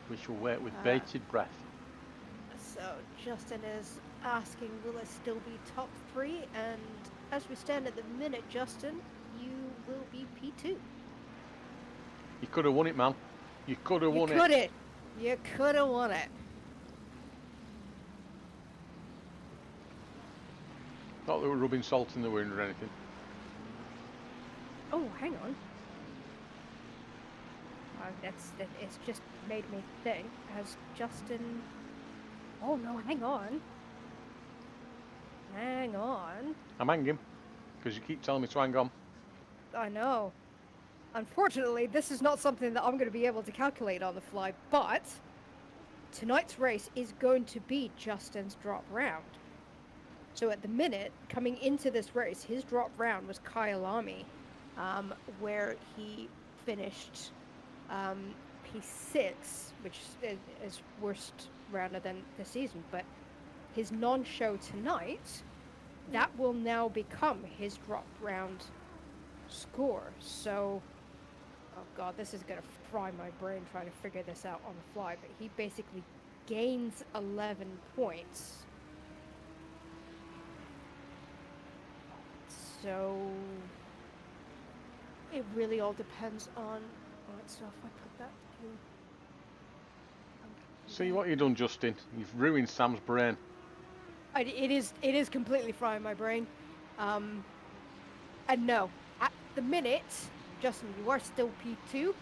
We shall wait with bated breath. So Justin is asking, will it still be top 3? And as we stand at the minute, Justin, you will be P2. You could have won it, man. You could have won it. You could have won it. Not that we're rubbing salt in the wound or anything. Oh, hang on. It's just made me think. Has Justin... Oh, no, hang on. Hang on. I'm hanging, because you keep telling me to hang on. I know. Unfortunately, this is not something that I'm going to be able to calculate on the fly, but tonight's race is going to be Justin's drop round. So at the minute, coming into this race, his drop round was Kyalami, where he finished P6, which is worst rounder than the season. But his non-show tonight, that will now become his drop round score. So, oh god, this is going to fry my brain trying to figure this out on the fly. But he basically gains 11 points. So it really all depends on. Alright, so if I put that to. See what you've done, Justin. You've ruined Sam's brain. It is completely frying my brain. And no, at the minute, Justin, you are still P2.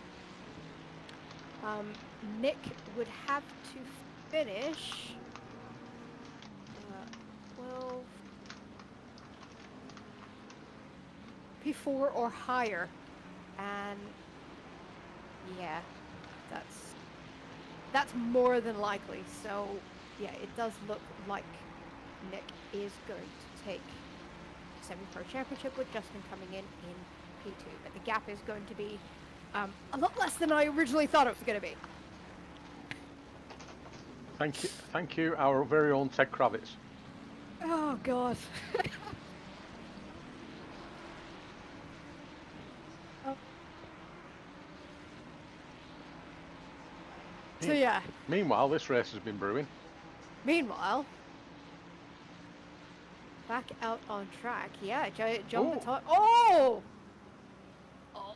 Nick would have to finish 12 P4 or higher, and yeah, that's more than likely. So yeah, it does look like Nick is going to take Semi-Pro Championship with Justin coming in P2, but the gap is going to be a lot less than I originally thought it was going to be. Thank you, our very own Ted Kravitz. Oh God. So yeah. Meanwhile, this race has been brewing. Meanwhile, back out on track. Yeah, jump and talk. Oh! Oh,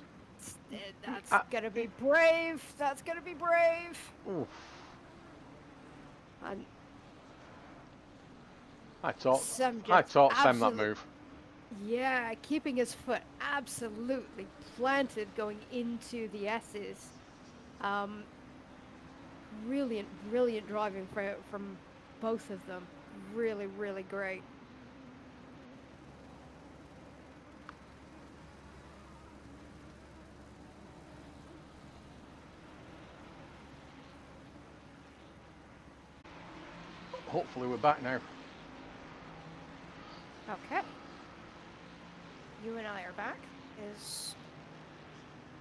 that's gonna be brave. That's gonna be brave. Ooh. And I taught Sam that move. Yeah, keeping his foot absolutely planted going into the S's. Brilliant driving from both of them. Really, really great. Hopefully we're back now. Okay. You and I are back.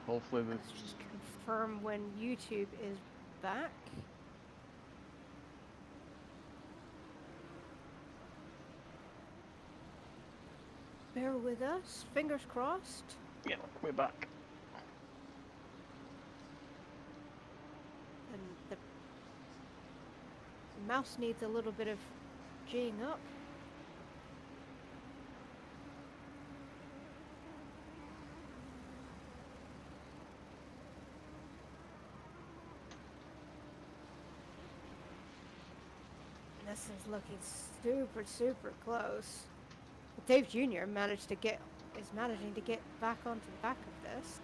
Hopefully let's just confirm when YouTube is back. Bear with us. Fingers crossed. Yeah, we're back. And the mouse needs a little bit of G'ing up. This is looking super close. Dave Jr. is managing to get back onto the back of this.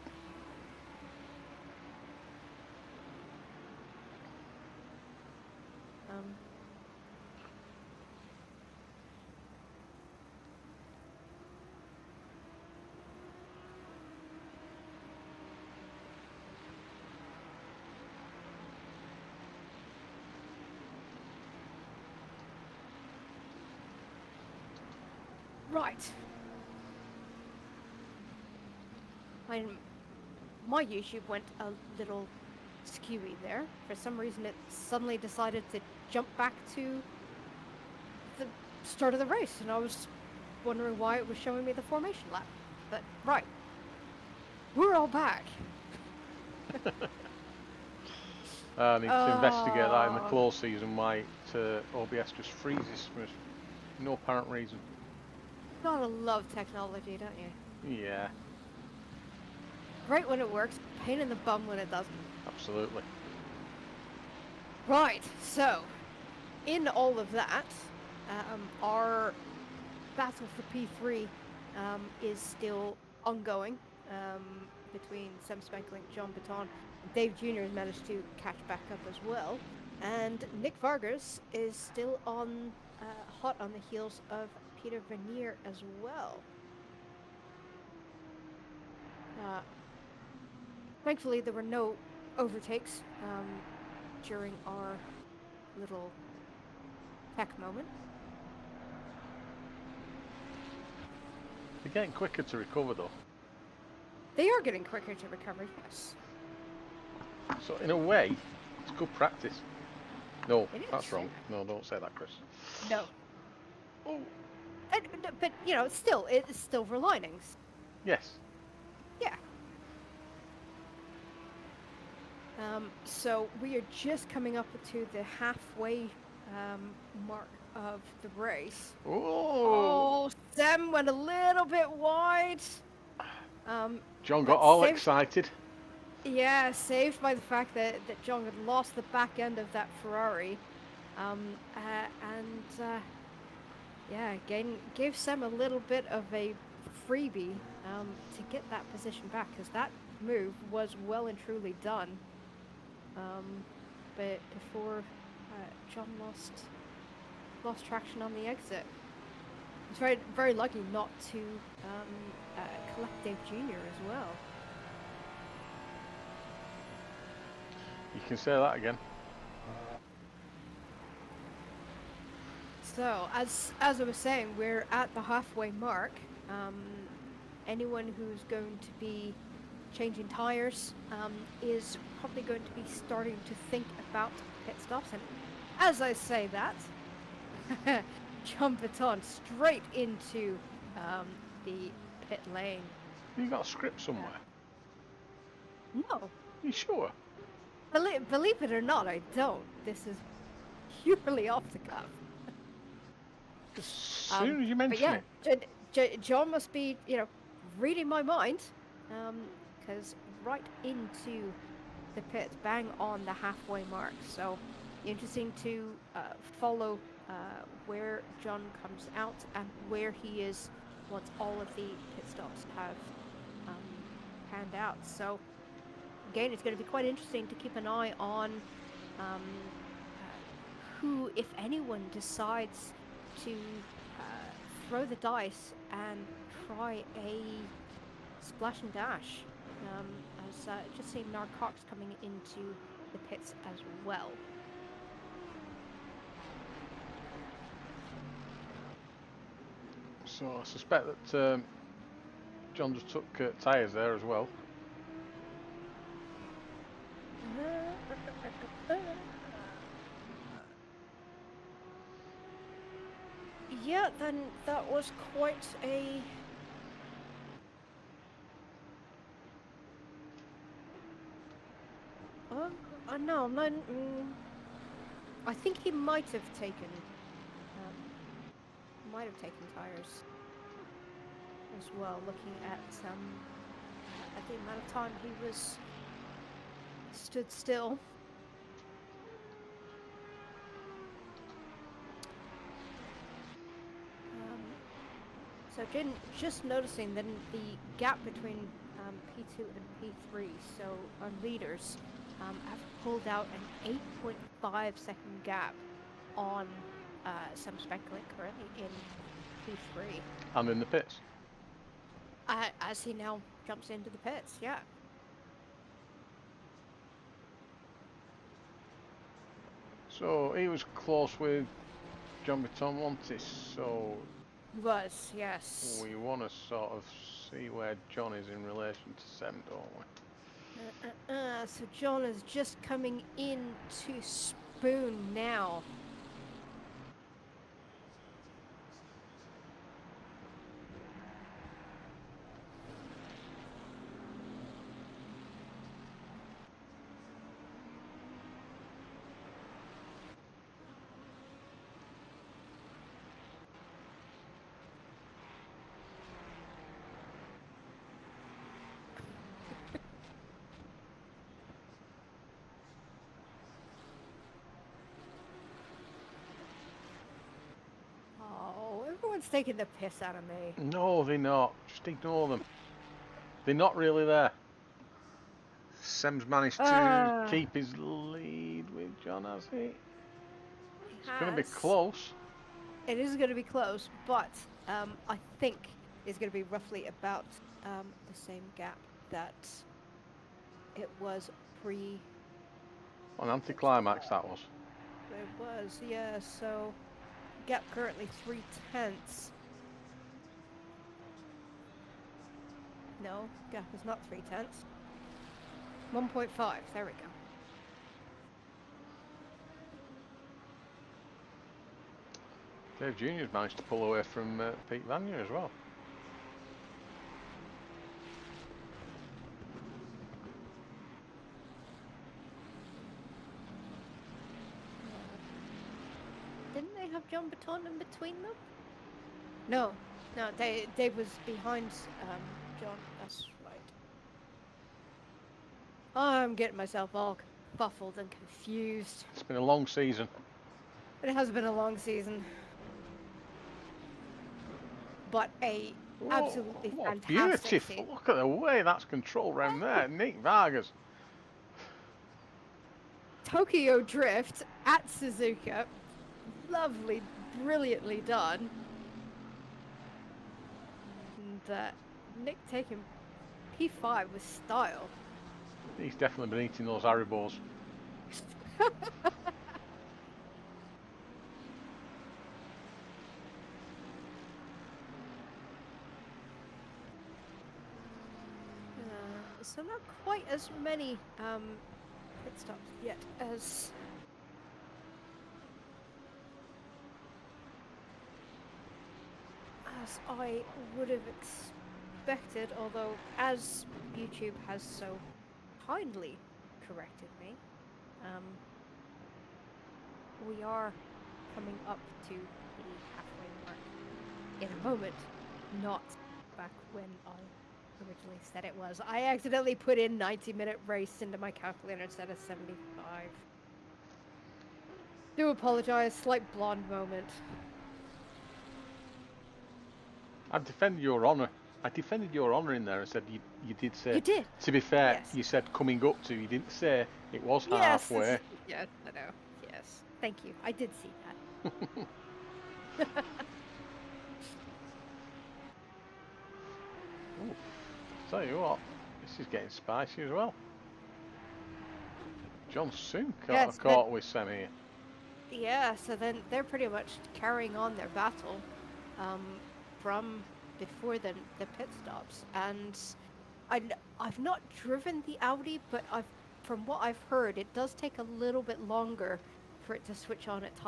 Right. My YouTube went a little skewy there. For some reason it suddenly decided to jump back to the start of the race, and I was wondering why it was showing me the formation lap. But right. We're all back. I need to investigate that in the close season, why OBS just freezes for no apparent reason. Gotta love technology, don't you? Yeah. Great when it works, pain in the bum when it doesn't. Absolutely. Right, so, in all of that, our battle for P3 is still ongoing between Sam Spanklink, John Baton. Dave Jr. has managed to catch back up as well. And Nick Vargas is still on hot on the heels of Peter Vernier as well. Thankfully, there were no overtakes during our little tech moment. They're getting quicker to recover, though. They are getting quicker to recover, yes. So, in a way, it's good practice. No, that's is. wrong. No, don't say that, Chris. No. Oh. But, you know, it's silver linings. Yes. Yeah. So we are just coming up to the halfway mark of the race. Oh! Oh, Sam went a little bit wide. John got But all saved, excited. yeah, saved by the fact that John had lost the back end of that Ferrari. Yeah, again, gave Sam a little bit of a freebie to get that position back, because that move was well and truly done. But before John lost traction on the exit. He's very lucky not to collect Dave Jr. as well. You can say that again. So, as I was saying, we're at the halfway mark. Anyone who's going to be changing tires is probably going to be starting to think about pit stops. And as I say that, jump it on straight into the pit lane. You got a script somewhere? No, You sure? believe it or not, I don't. This is purely off the cuff. As soon as you But mention yeah, it. John must be, reading my mind, because right into the pit, bang on the halfway mark. So interesting to follow where John comes out and where he is once all of the pit stops have panned out. So again, it's going to be quite interesting to keep an eye on who, if anyone, decides to throw the dice and try a splash and dash. As just seen Narcox coming into the pits as well. So I suspect that John just took tyres there as well. Yeah, then that was quite a... no, I think he might have taken tires as well, looking at the amount of time he was stood still. So just noticing then the gap between P2 and P3, so our leaders have pulled out an 8.5 second gap on Sam Speckling currently in P3. And in the pits. As he now jumps into the pits, yeah. So he was close with John Bitton, wasn't he? So Was, yes. we want to sort of see where John is in relation to Sam, don't we? So John is just coming in to Spoon now. Everyone's taking the piss out of me. No, they're not. Just ignore them. They're not really there. Sam's managed to keep his lead with John, has he? It's going to be close. It is going to be close, but I think it's going to be roughly about the same gap that it was pre... An anticlimax that was. It was, yeah, so gap currently 3/10. No, gap is not 3/10. 1.5, there we go. Dave Jr.'s managed to pull away from Pete Vanier as well. Didn't they have John Baton in between them? No, no, Dave was behind John. That's right. I'm getting myself all fuffled and confused. It's been a long season. It has been a long season, but a absolutely Oh, fantastic beautiful. season. Look at the way that's controlled around there. Nick Vargas. Tokyo Drift at Suzuka. Lovely, brilliantly done. And Nick taking P5 with style. He's definitely been eating those Haribos. So not quite as many pit stops yet as I would have expected, although as YouTube has so kindly corrected me, we are coming up to the halfway mark in a moment, not back when I originally said it was. I accidentally put in 90-minute race into my calculator instead of 75. Do apologize, slight blonde moment. I defended your honour. I defended your honour in there. I said you did say. You did. To be fair, Yes. you said coming up to. You didn't say it was Yes, halfway. yes, I know. Yes, thank you. I did see that. Ooh, tell you what, this is getting spicy as well. John soon Yes, caught with Sam here. Yeah, so then they're pretty much carrying on their battle from before the pit stops. And I've not driven the Audi, but from what I've heard, it does take a little bit longer for it to switch on its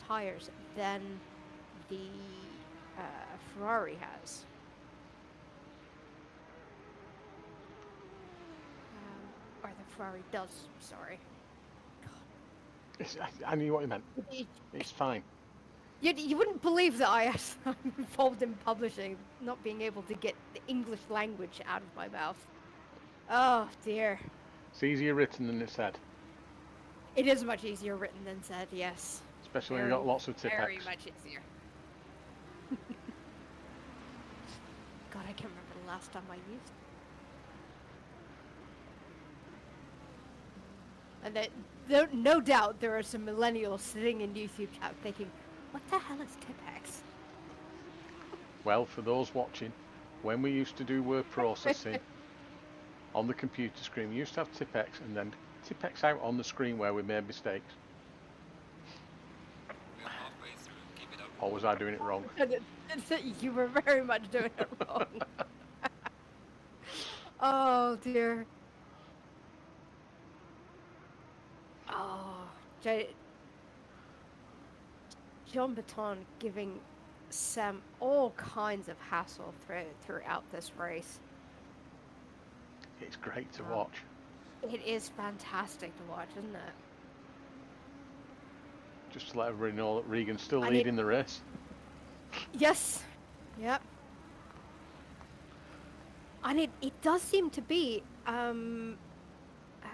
tires than the Ferrari has. Or the Ferrari does, sorry. I knew what you meant. It's fine. You wouldn't believe that I'm involved in publishing, not being able to get the English language out of my mouth. Oh dear. It's easier written than it's said. It is much easier written than said, yes. Especially when you've got lots of Tipex. Very much easier. God, I can't remember the last time I used it. And no doubt there are some millennials sitting in YouTube chat thinking, what the hell is Tipex? Well, for those watching, when we used to do word processing on the computer screen, we used to have Tipex and then Tipex out on the screen where we made mistakes. We're halfway through. Keep it up. Or was I doing it wrong? You were very much doing it wrong. Oh dear. Oh, John Baton giving Sam all kinds of hassle throughout this race. It's great to watch. It is fantastic to watch, isn't it? Just to let everybody know that Regan's still leading the race. Yes. Yep. And it does seem to be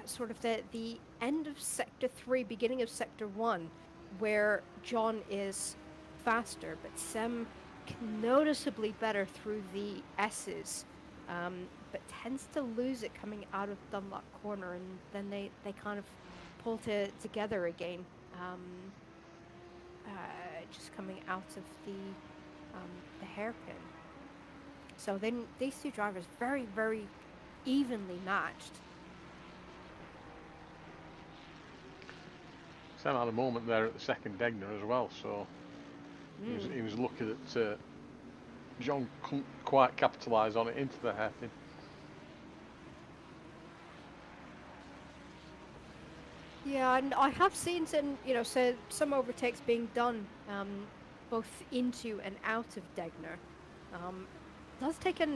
sort of the end of Sector 3, beginning of Sector 1, where John is faster, but Sam noticeably better through the S's, but tends to lose it coming out of Dunlop Corner, and then they kind of pull together again, just coming out of the hairpin. So then these two drivers very, very evenly matched. Sam had a moment there at the second Degner as well, so he was lucky that John couldn't quite capitalise on it into the hairpin. Yeah, and I have seen some overtakes being done both into and out of Degner. Does take a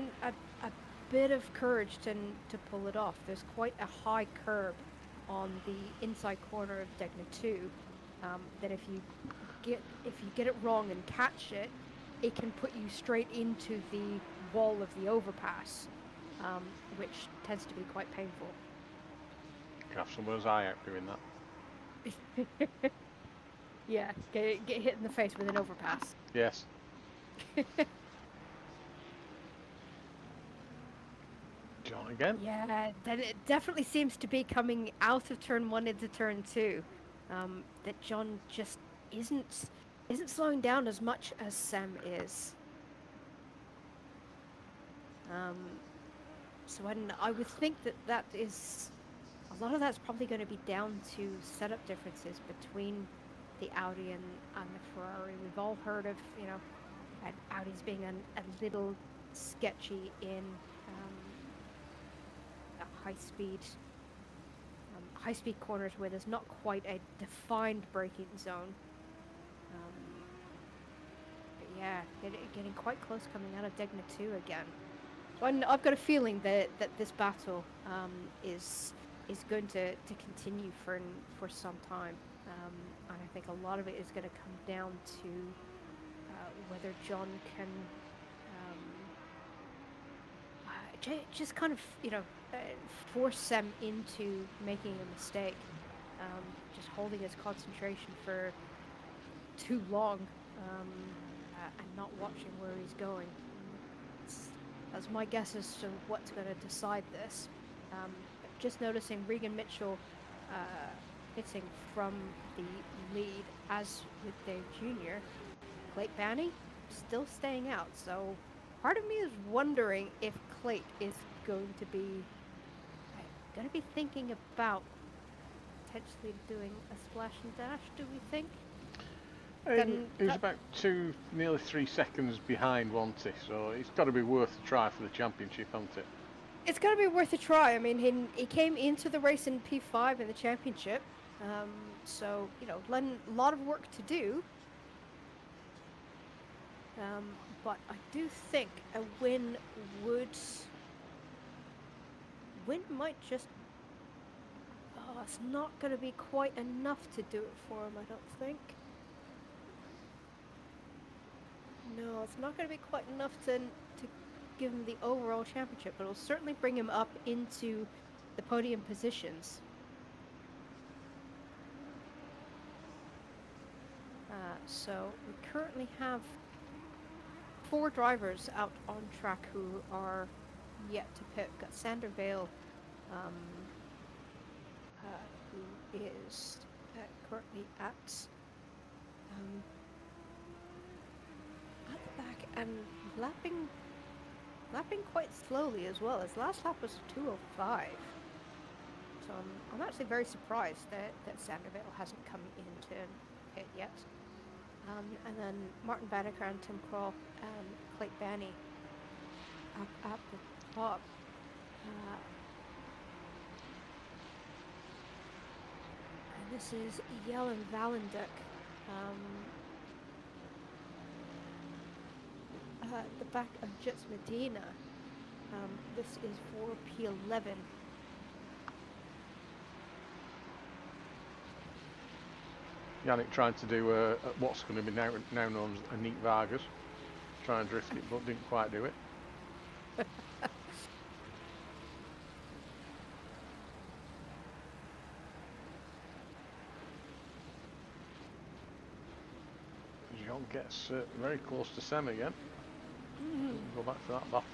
bit of courage to pull it off. There's quite a high curb on the inside corner of Degner 2, that if you get it wrong and catch it, it can put you straight into the wall of the overpass, which tends to be quite painful. Have someone's eye out doing that. Yeah, get hit in the face with an overpass. Yes. John again. Yeah, that it definitely seems to be coming out of turn 1 into turn 2. That John just isn't slowing down as much as Sam is. So I would think that is a lot of that's probably going to be down to setup differences between the Audi and the Ferrari. We've all heard of, Audi's being a little sketchy in high speed corners where there's not quite a defined braking zone. But yeah, getting quite close coming out of Degna 2 again. So I've got a feeling that this battle is going to continue for some time, and I think a lot of it is going to come down to whether John can just kind of force Sam into making a mistake, just holding his concentration for too long, and not watching where he's going. That's my guess as to what's going to decide this. Just noticing Regan Mitchell hitting from the lead, as with Dave Jr. Clayt Banny still staying out, so part of me is wondering if Clayt is going to be thinking about potentially doing a splash and dash, do we think? He was about nearly 3 seconds behind, wasn't he? So it's got to be worth a try for the championship, hasn't it? It's got to be worth a try. I mean, he came into the race in P5 in the championship, so a lot of work to do. But I do think a win might just... Oh, it's not going to be quite enough to do it for him, I don't think. No, it's not going to be quite enough to give him the overall championship, but it'll certainly bring him up into the podium positions. So we currently have 4 drivers out on track who are yet to pit. We've got Sander Vale, who is currently at the back and lapping quite slowly as well. His last lap was 2:05. So I'm actually very surprised that Sander Vale hasn't come into pit yet. And then Martin Banneker and Tim Kroll and Clayt Banny up at the top. And this is Jelen Valenduk. The back of Jets Medina. This is for P11. Yannick trying to do what's going to be now known as a neat Vargas. Try and drift it, but didn't quite do it. John gets very close to Sam again. Go back to that battle.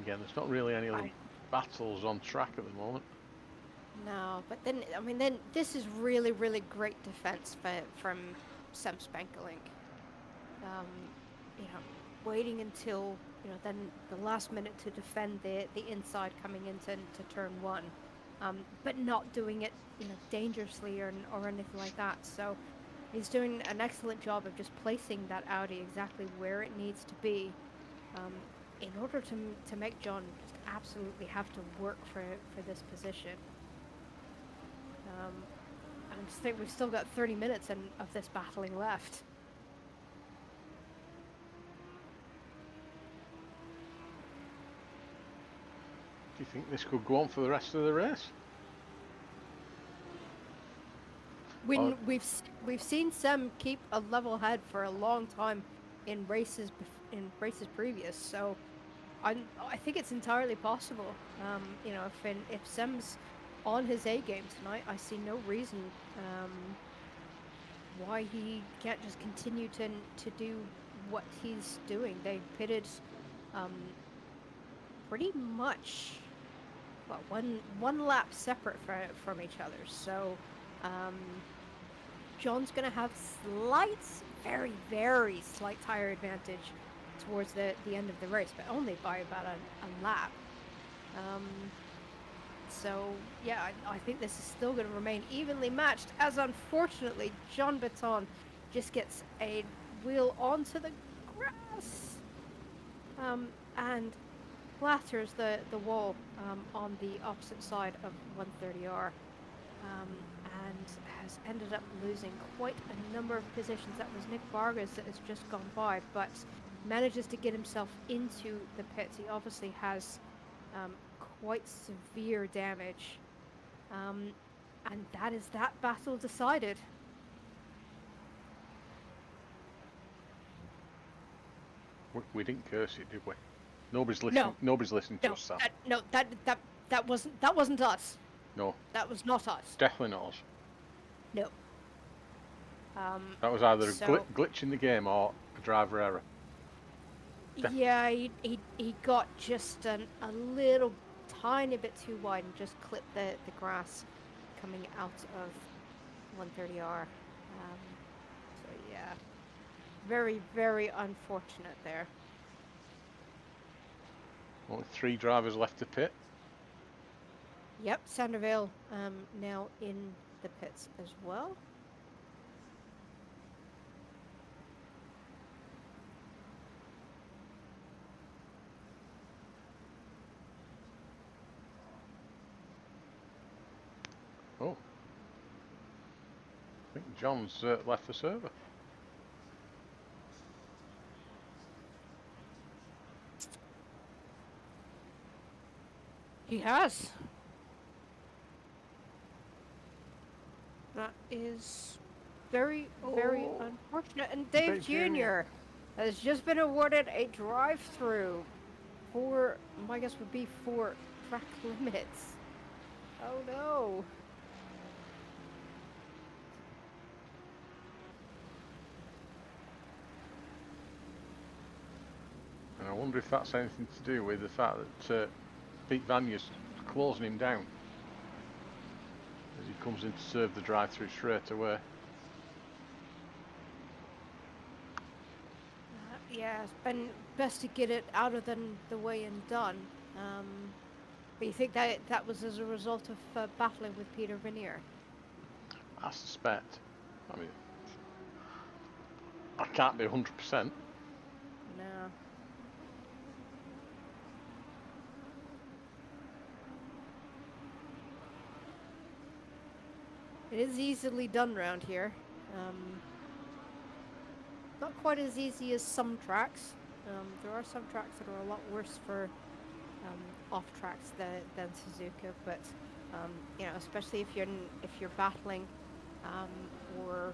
Again, there's not really any other battles on track at the moment. No, but then, I mean, this is really, really great defense from Sam Spankelink. Waiting until, then the last minute to defend the inside coming into turn 1, but not doing it, dangerously or anything like that. So he's doing an excellent job of just placing that Audi exactly where it needs to be, in order to make John just absolutely have to work for this position. I'm just think we've still got 30 minutes of this battling left. Do you think this could go on for the rest of the race? We've seen Sem keep a level head for a long time in races previous, so I think it's entirely possible. You know, if Sem's on his A game tonight, I see no reason why he can't just continue to do what he's doing. They pitted pretty much one lap separate from each other, so John's gonna have very, very slight tire advantage towards the end of the race, but only by about a lap. So yeah, I think this is still going to remain evenly matched, as unfortunately John Baton just gets a wheel onto the grass and clatters the wall on the opposite side of 130R, and has ended up losing quite a number of positions. That was Nick Vargas that has just gone by, but manages to get himself into the pits. He obviously has quite severe damage, and that is that battle decided. We didn't curse it, did we? Nobody's listening. No. Nobody's listening to us, Sam. That wasn't us. No. That was not us. Definitely not us. No. That was either a glitch in the game or a driver error. Yeah, he got just a little tiny bit too wide and just clipped the grass coming out of 130R. So yeah, very, very unfortunate there. Only 3 drivers left to pit. Yep, Sandervale now in the pits as well. Oh, I think John's left the server. He has. That is very, very unfortunate. And Dave Jr. has just been awarded a drive-through for, my guess would be for track limits. Oh no. And I wonder if that's anything to do with the fact that Pete Vanya's closing him down as he comes in to serve the drive-through straight away. Yeah, it's been best to get it out of the way and done. But you think that was as a result of battling with Peter Vernier? I suspect. I mean, I can't be 100%. No. It is easily done around here. Not quite as easy as some tracks. There are some tracks that are a lot worse for off tracks than Suzuka, but you know, especially if you're battling or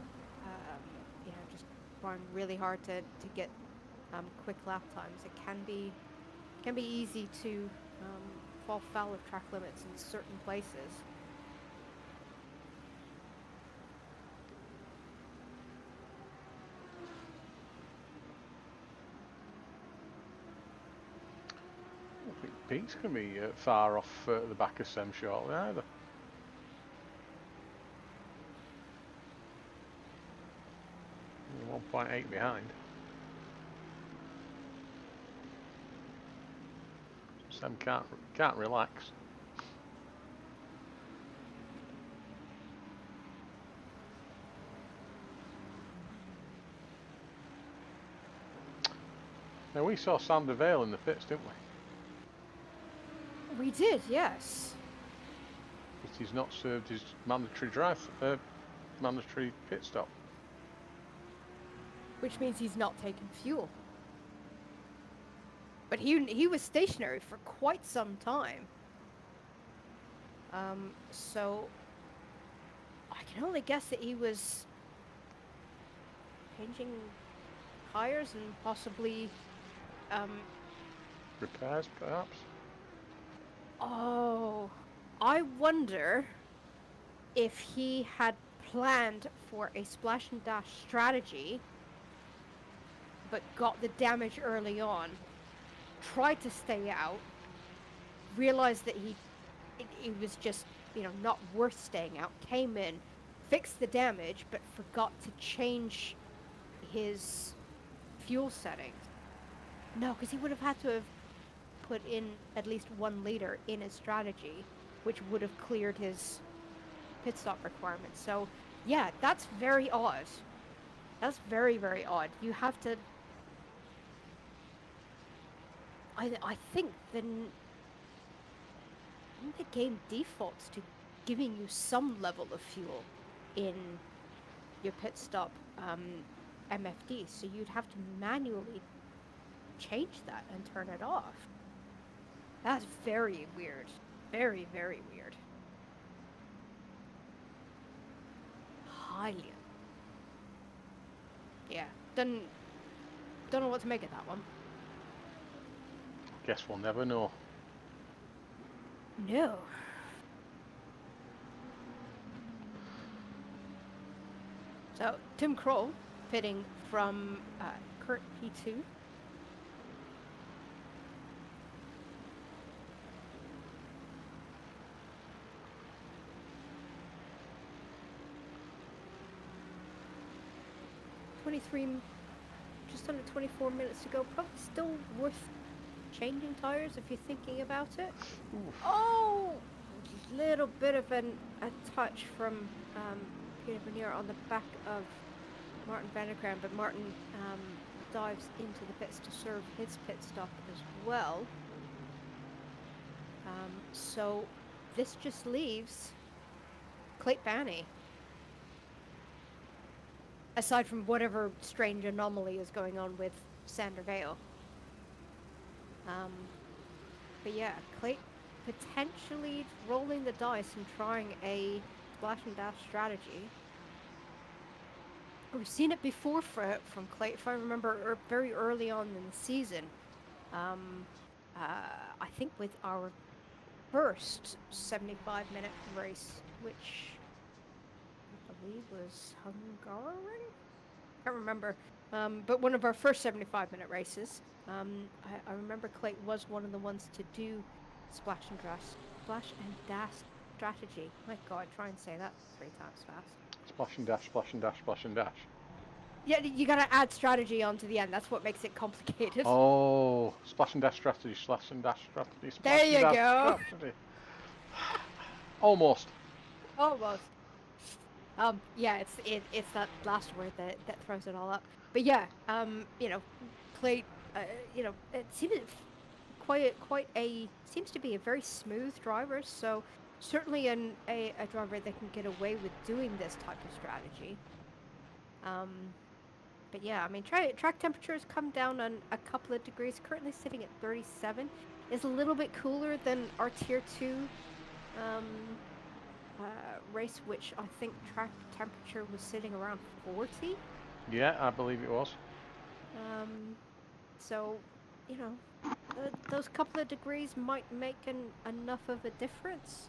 you know, just trying really hard to get quick lap times, it can be easy to fall foul of track limits in certain places. Pete's going to be far off the back of Sem shortly either. You're 1.8 behind. Sem can't relax. Now we saw Sander Vale in the pits, didn't we? We did, yes. But he's not served his mandatory mandatory pit stop. Which means he's not taking fuel. But he was stationary for quite some time. So I can only guess that he was changing tires and possibly Repairs, perhaps? oh, I wonder if he had planned for a splash and dash strategy but got the damage early on, tried to stay out, realized that it was just, not worth staying out, came in, fixed the damage, but forgot to change his fuel settings. No, because he would have had to have put in at least 1 liter in his strategy, which would have cleared his pit stop requirements. So, yeah, that's very odd. That's very, very odd. You have to... I think the game defaults to giving you some level of fuel in your pit stop MFD, so you'd have to manually change that and turn it off. That's very weird. Very, very weird. Highly. Yeah, don't know what to make of that one. Guess we'll never know. No. So, Tim Kroll pitting from current P2. Just under 24 minutes to go. Probably still worth changing tires if you're thinking about it. Oof. Oh! Little bit of a touch from Peter Vernier on the back of Martin Vanderkram, but Martin dives into the pits to serve his pit stop as well. So this just leaves Clayton Banney. Aside from whatever strange anomaly is going on with Sander Vale. But yeah, Clayton potentially rolling the dice and trying a splash and dash strategy. We've seen it before from Clayton, if I remember, very early on in the season. I think with our first 75-minute race, which I believe was Hungaroring? Can't remember. But one of our first 75-minute races, I remember Clayton was one of the ones to do splash and dash strategy. My God, try and say that 3 times fast. Splash and dash, splash and dash, splash and dash. Yeah, you gotta add strategy onto the end. That's what makes it complicated. Oh, splash and dash strategy, slash and dash strategy, splash There and you dash go. strategy. Almost. Almost. Yeah, it's that last word that throws it all up. But yeah, Clay, it seems seems to be a very smooth driver. So certainly a driver that can get away with doing this type of strategy. But yeah, I mean, track temperatures come down on a couple of degrees. Currently sitting at 37. Is a little bit cooler than our Tier 2 race, which I think track temperature was sitting around 40. Yeah, I believe it was. So, those couple of degrees might make enough of a difference.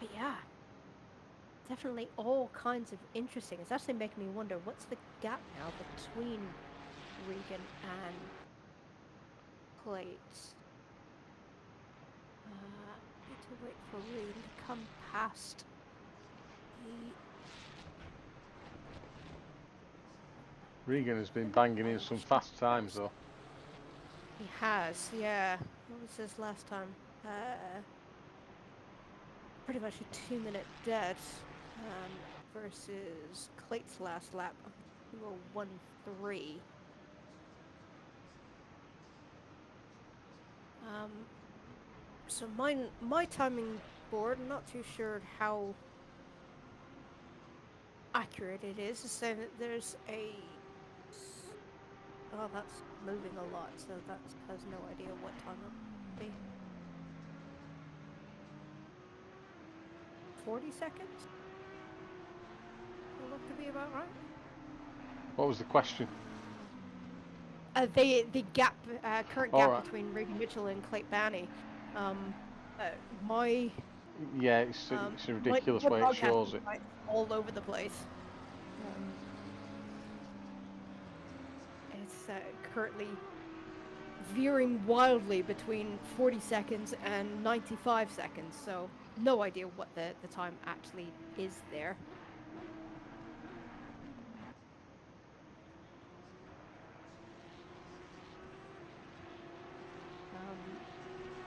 But yeah, definitely all kinds of interesting. It's actually making me wonder, what's the gap now between Regan and Plate? Need to wait for Regan to come past Regan has been banging in some fast times though. He has, yeah. What was his last time? Pretty much a 2-minute dead versus Clayt's last lap of 2:01.3. So my timing board. I'm not too sure how accurate it is. It's saying that there's a... Oh, that's moving a lot, so that has no idea what time it'll be. 40 seconds? Will look to be about right. What was the question? The gap, current All gap right. between Regan Mitchell and Clayton Banney. My Yeah, it's a ridiculous my way it broadcast shows is, it. like, all over the place. It's currently veering wildly between 40 seconds and 95 seconds, so no idea what the time actually is there.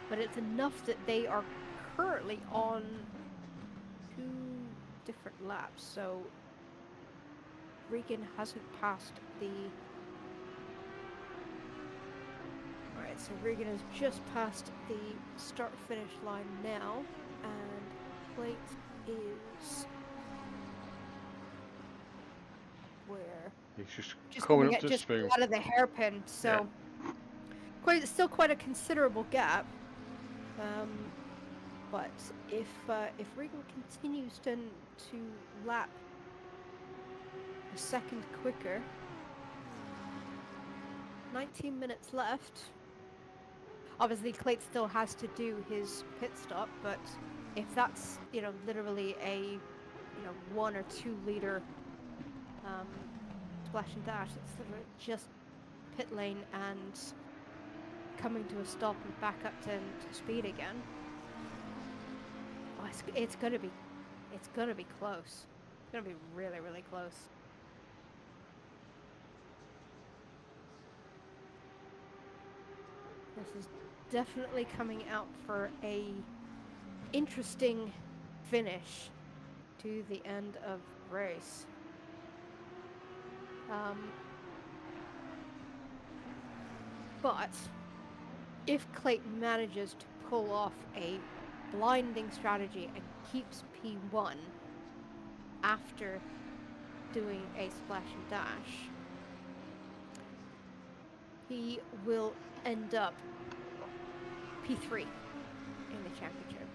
But it's enough that they are currently on 2 different laps, so Regan hasn't passed the... Alright, so Regan has just passed the start-finish line now, and Clayton is... where? He's just coming coming up to just spoon. out of the hairpin, so still quite a considerable gap. But if Regan continues to lap a second quicker, 19 minutes left. Obviously, Clayton still has to do his pit stop, but if that's literally a 1 or 2 liter splash and dash, it's sort of just pit lane and coming to a stop and back up to speed again. Oh, it's gonna be close. It's gonna be really, really close. This is definitely coming out for a interesting finish to the end of the race. But if Clayton manages to pull off a blinding strategy and keeps P1 after doing a splash and dash, he will end up P3 in the championship.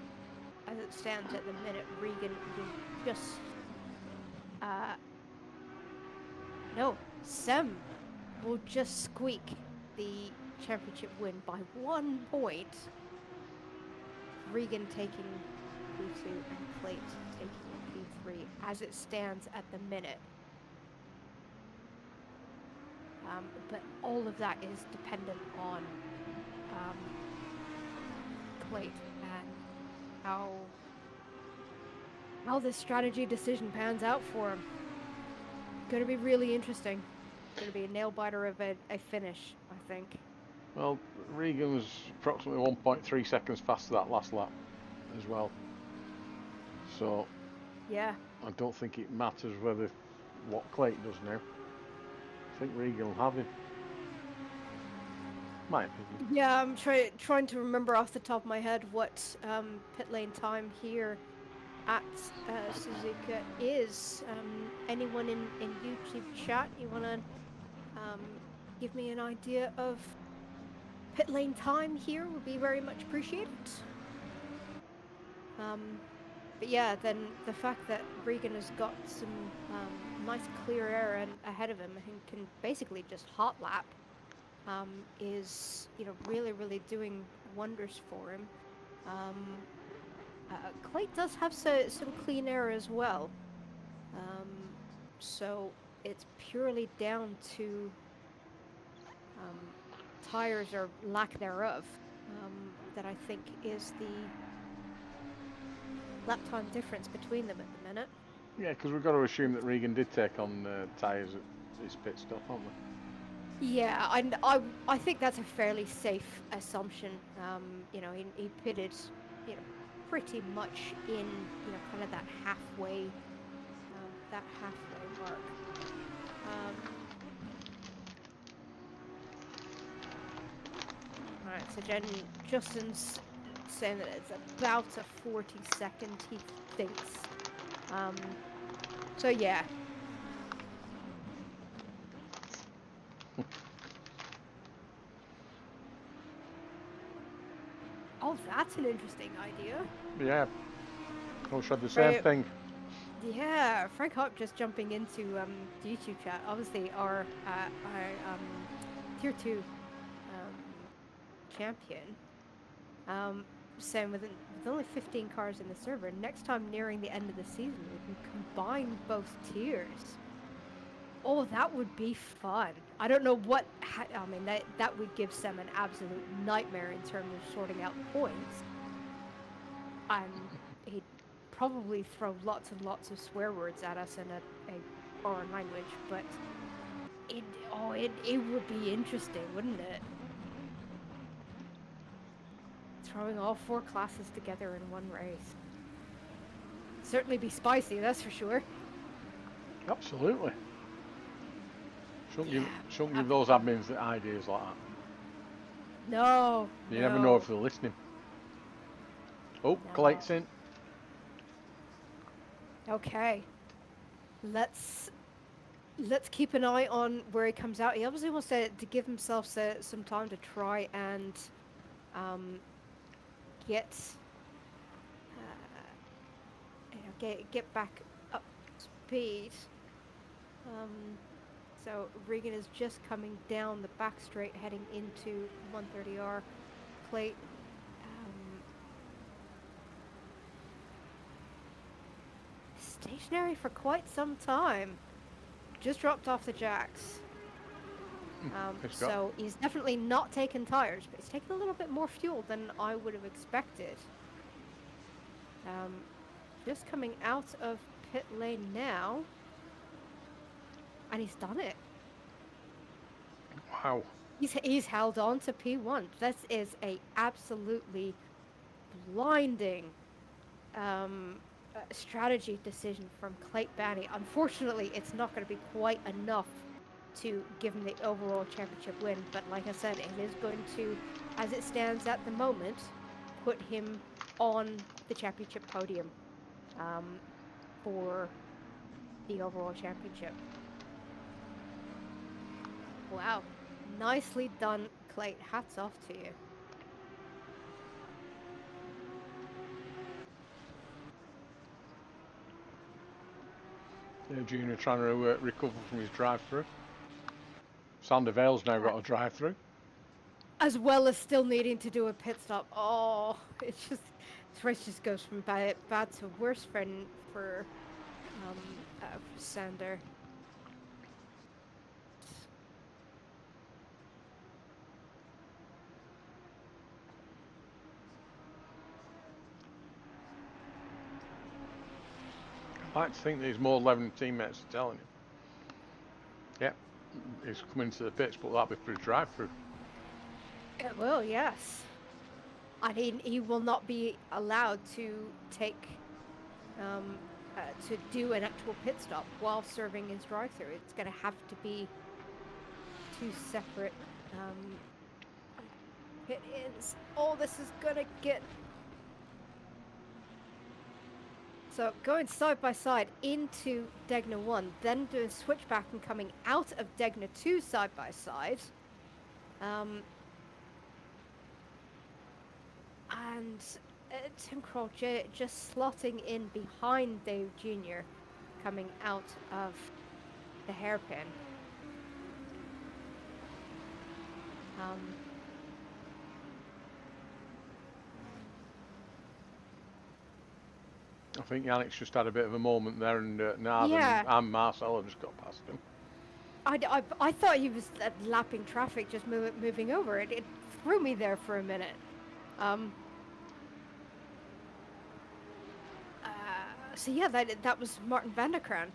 As it stands at the minute, Regan will just... no, Sem will just squeak the championship win by 1 point. Regan taking P2 and Clayton taking P3 as it stands at the minute. But all of that is dependent on Clayton and how this strategy decision pans out for him. Going to be really interesting. Going to be a nail biter of a finish, I think. Well, Regan was approximately 1.3 seconds faster that last lap as well. So yeah, I don't think it matters what Clayton does now. I think Regan will have him. My opinion. Yeah, I'm trying to remember off the top of my head what pit lane time here at Suzuka is. Anyone in YouTube chat, you want to give me an idea of pit lane time here would be very much appreciated. But yeah, then the fact that Regan has got some nice clear air ahead of him and can basically just hot lap is really, really doing wonders for him. Clay does have some clean air as well, so it's purely down to tires or lack thereof that I think is the lap time difference between them at the minute. Yeah, because we've got to assume that Regan did take on tyres at his pit stop, haven't we? Yeah, I think that's a fairly safe assumption. He pitted, pretty much in, kind of that halfway mark. Alright, so Justin's saying that it's about a 40-second, he thinks. So yeah. Oh, that's an interesting idea. Yeah. I said the same thing. Yeah, Frank Hop just jumping into the YouTube chat. Obviously, our tier 2 champion. Saying with only 15 cars in the server, next time nearing the end of the season, we can combine both tiers. Oh, that would be fun. I don't know what. I mean, that would give Sam an absolute nightmare in terms of sorting out points. And he'd probably throw lots and lots of swear words at us in a foreign language, but it would be interesting, wouldn't it? Throwing all 4 classes together in one race. Certainly be spicy, that's for sure. Absolutely. Shouldn't give those admins ideas like that. No. You never know if they're listening. Oh, no. Clay's in. Okay. Let's keep an eye on where he comes out. He obviously wants to give himself some time to try and get back up to speed. So Regan is just coming down the back straight, heading into 130R. Clay stationary for quite some time. Just dropped off the jacks. So he's definitely not taken tires, but he's taken a little bit more fuel than I would have expected. Just coming out of pit lane now. And he's done it. Wow. He's held on to P1. This is a absolutely blinding strategy decision from Clayton Banny. Unfortunately, it's not going to be quite enough to give him the overall championship win. But like I said, it is going to, as it stands at the moment, put him on the championship podium for the overall championship. Wow. Nicely done, Clay. Hats off to you. Yeah, Junior trying to recover from his drive-through. Sander Vale's now got a drive-through. As well as still needing to do a pit stop. Oh, it's just, this race just goes from bad to worse for Sander. I like to think that he's more 11 teammates are telling him. Yep, he's coming to the pits, but that'll be for his drive-through. It will, yes. And he will not be allowed to take to do an actual pit stop while serving his drive-through. It's going to have to be 2 separate pit-ins. Oh, this is going to get... So going side by side into Degna 1, then doing switchback and coming out of Degna 2 side by side. And Tim Kroll just slotting in behind Dave Jr. coming out of the hairpin. I think Yannick's just had a bit of a moment there, and Nathan and Marcelo just got past him. I thought he was lapping traffic, just moving over. It threw me there for a minute. So yeah, that was Martin van der Kraan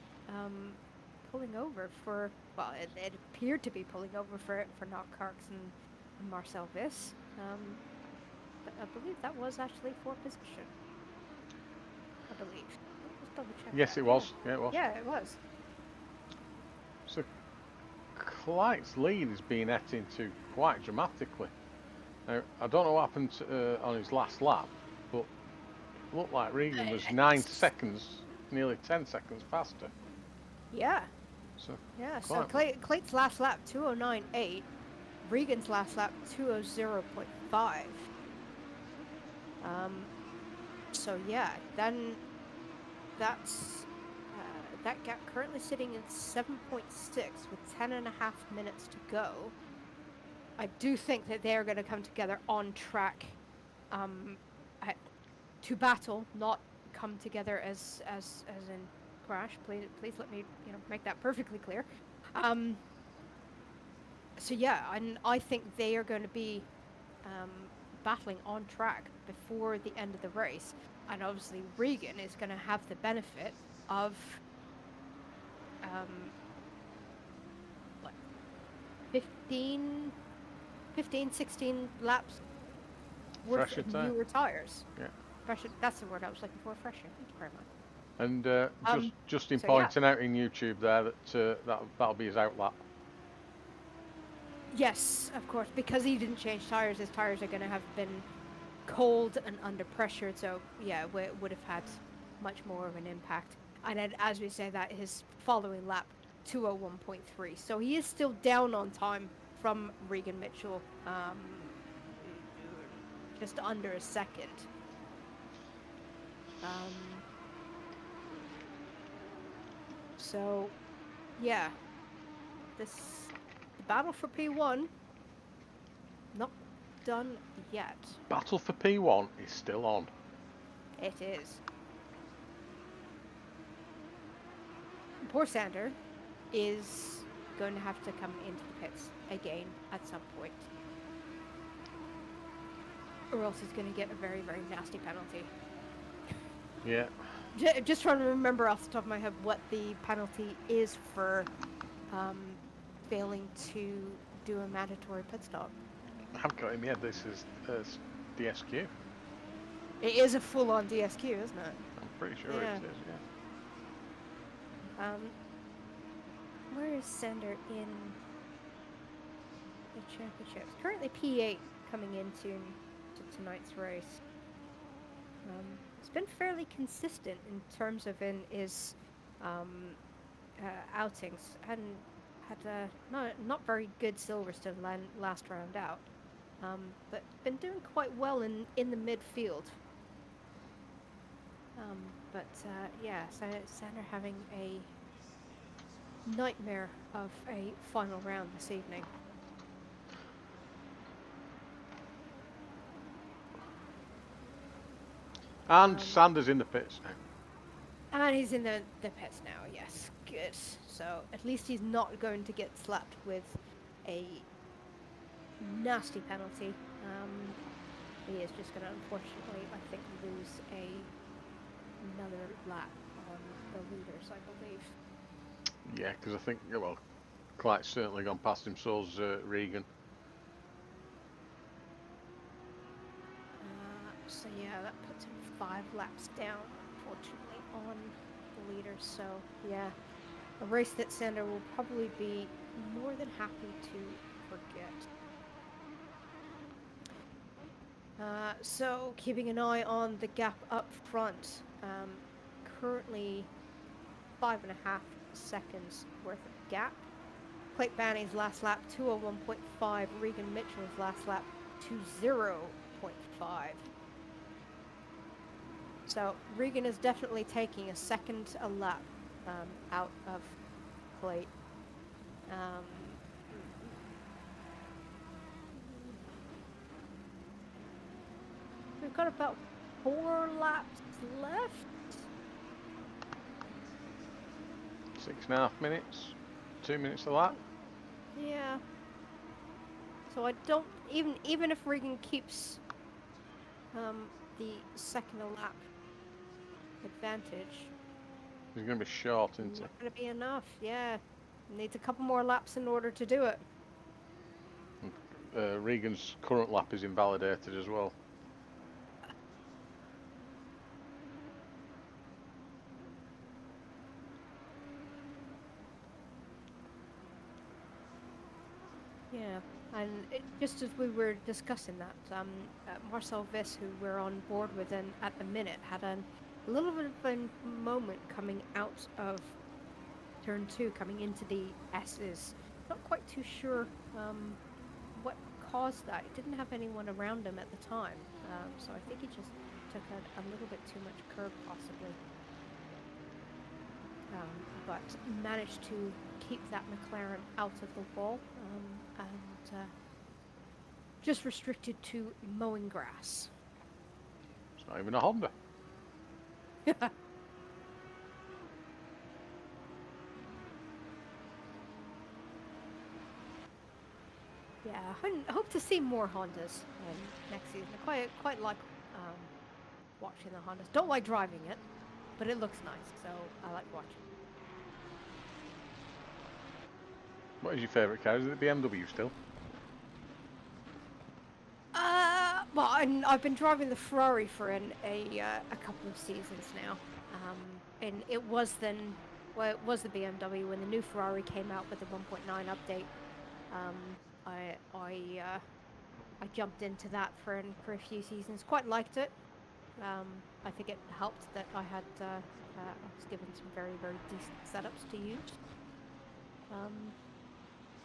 pulling over for, well, it appeared to be pulling over for Nock Karks and Marcel Viss. But I believe that was actually for position. I believe. Let's double check. Yes, it was. Yeah, it was. Yeah, it was. So Clyde's lead is being et into quite dramatically. Now, I don't know what happened on his last lap, but it looked like Regan was 9 seconds, nearly 10 seconds faster. Yeah. So Yeah, so quite Clayton's last lap 209.8, Regan's last lap 200.5. So yeah, then that's that gap currently sitting at 7.6 with 10.5 minutes to go. I do think that they're going to come together on track, to battle, not come together as in crash. Please let me make that perfectly clear. So yeah, and I think they are going to be battling on track before the end of the race, and obviously Regan is going to have the benefit of like 15, 16 laps worth fresher of tire. newer tires. Yeah. Fresher, that's the word I was looking for. Fresher. Thank you very much. And just in so pointing out in YouTube there that that'll be his outlap. Yes, of course, because he didn't change tires. His tires are going to have been cold and under pressure, so yeah, would have had much more of an impact. And then, as we say, that his following lap 201.3, so he is still down on time from Regan Mitchell, just under a second. So yeah, the battle for P1 not done yet. Battle for P1 is still on. It is. Poor Sander is going to have to come into the pits again at some point, or else he's going to get a very, very nasty penalty. Yeah. Just trying to remember off the top of my head what the penalty is for failing to do a mandatory pit stop. I've got in my head this is DSQ. It is a full-on DSQ, isn't it? I'm pretty sure Yeah. it is, yeah. Where is Sander in the championships? Currently P8 coming into tonight's race. It's been fairly consistent in terms of in his outings. Had a not very good Silverstone last round out, but been doing quite well in the midfield. Yeah, Sander having a nightmare of a final round this evening. And Sanders in the pits now. And he's in the pits now, yes. Good. So at least he's not going to get slapped with a nasty penalty. He is just going to, unfortunately, I think, lose another lap on the leaders, I believe. Yeah, because I think, well, Clyde's certainly gone past him, so's Regan. So yeah, that puts him 5 laps down, unfortunately, on the leaders. So yeah, a race that Sander will probably be more than happy to forget. So keeping an eye on the gap up front, currently 5.5 seconds worth of gap. Clayton Banning's last lap 201.5, Regan Mitchell's last lap 20.5. So Regan is definitely taking a second a lap out of Clayton. We've got about 4 laps left. 6.5 minutes, 2 minutes a lap. Yeah. So I don't even if Regan keeps the second a lap advantage, He's going to be short, isn't he? not going to be enough. Yeah, needs a couple more laps in order to do it. Regan's current lap is invalidated as well. Yeah, and just as we were discussing that, Marcel Viss, who we're on board with and at the minute, had a little bit of a moment coming out of turn 2, coming into the S's. Not quite too sure what caused that. He didn't have anyone around him at the time, so I think he just took a little bit too much curb, possibly. But managed to keep that McLaren out of the wall and just restricted to mowing grass. It's not even a Honda. Yeah, I hope to see more Hondas next season. I quite like watching the Hondas. Don't like driving it, but it looks nice, so I like watching. What is your favourite car? Is it the BMW still? Well, I've been driving the Ferrari for a couple of seasons now, and it was the BMW when the new Ferrari came out with the 1.9 update. I jumped into that for a few seasons. Quite liked it. I think it helped that I was given some very decent setups to use.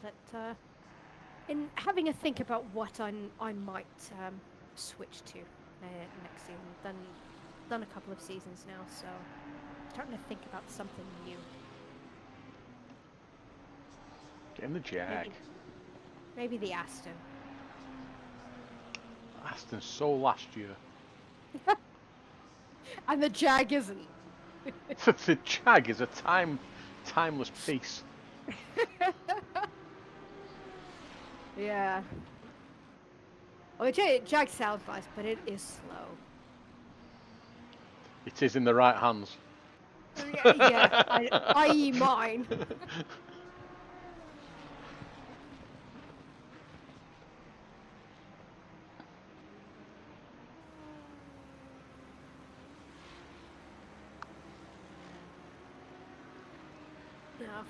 But in having a think about what I might switch to next season. Done a couple of seasons now, so starting to think about something new. Get in the Jag. Maybe the Aston. Aston's so last year. And the Jag isn't. The Jag is a timeless piece. Yeah. Well, the Jag sounds nice, but it is slow. It is in the right hands. Yeah, i.e. mine. Yeah,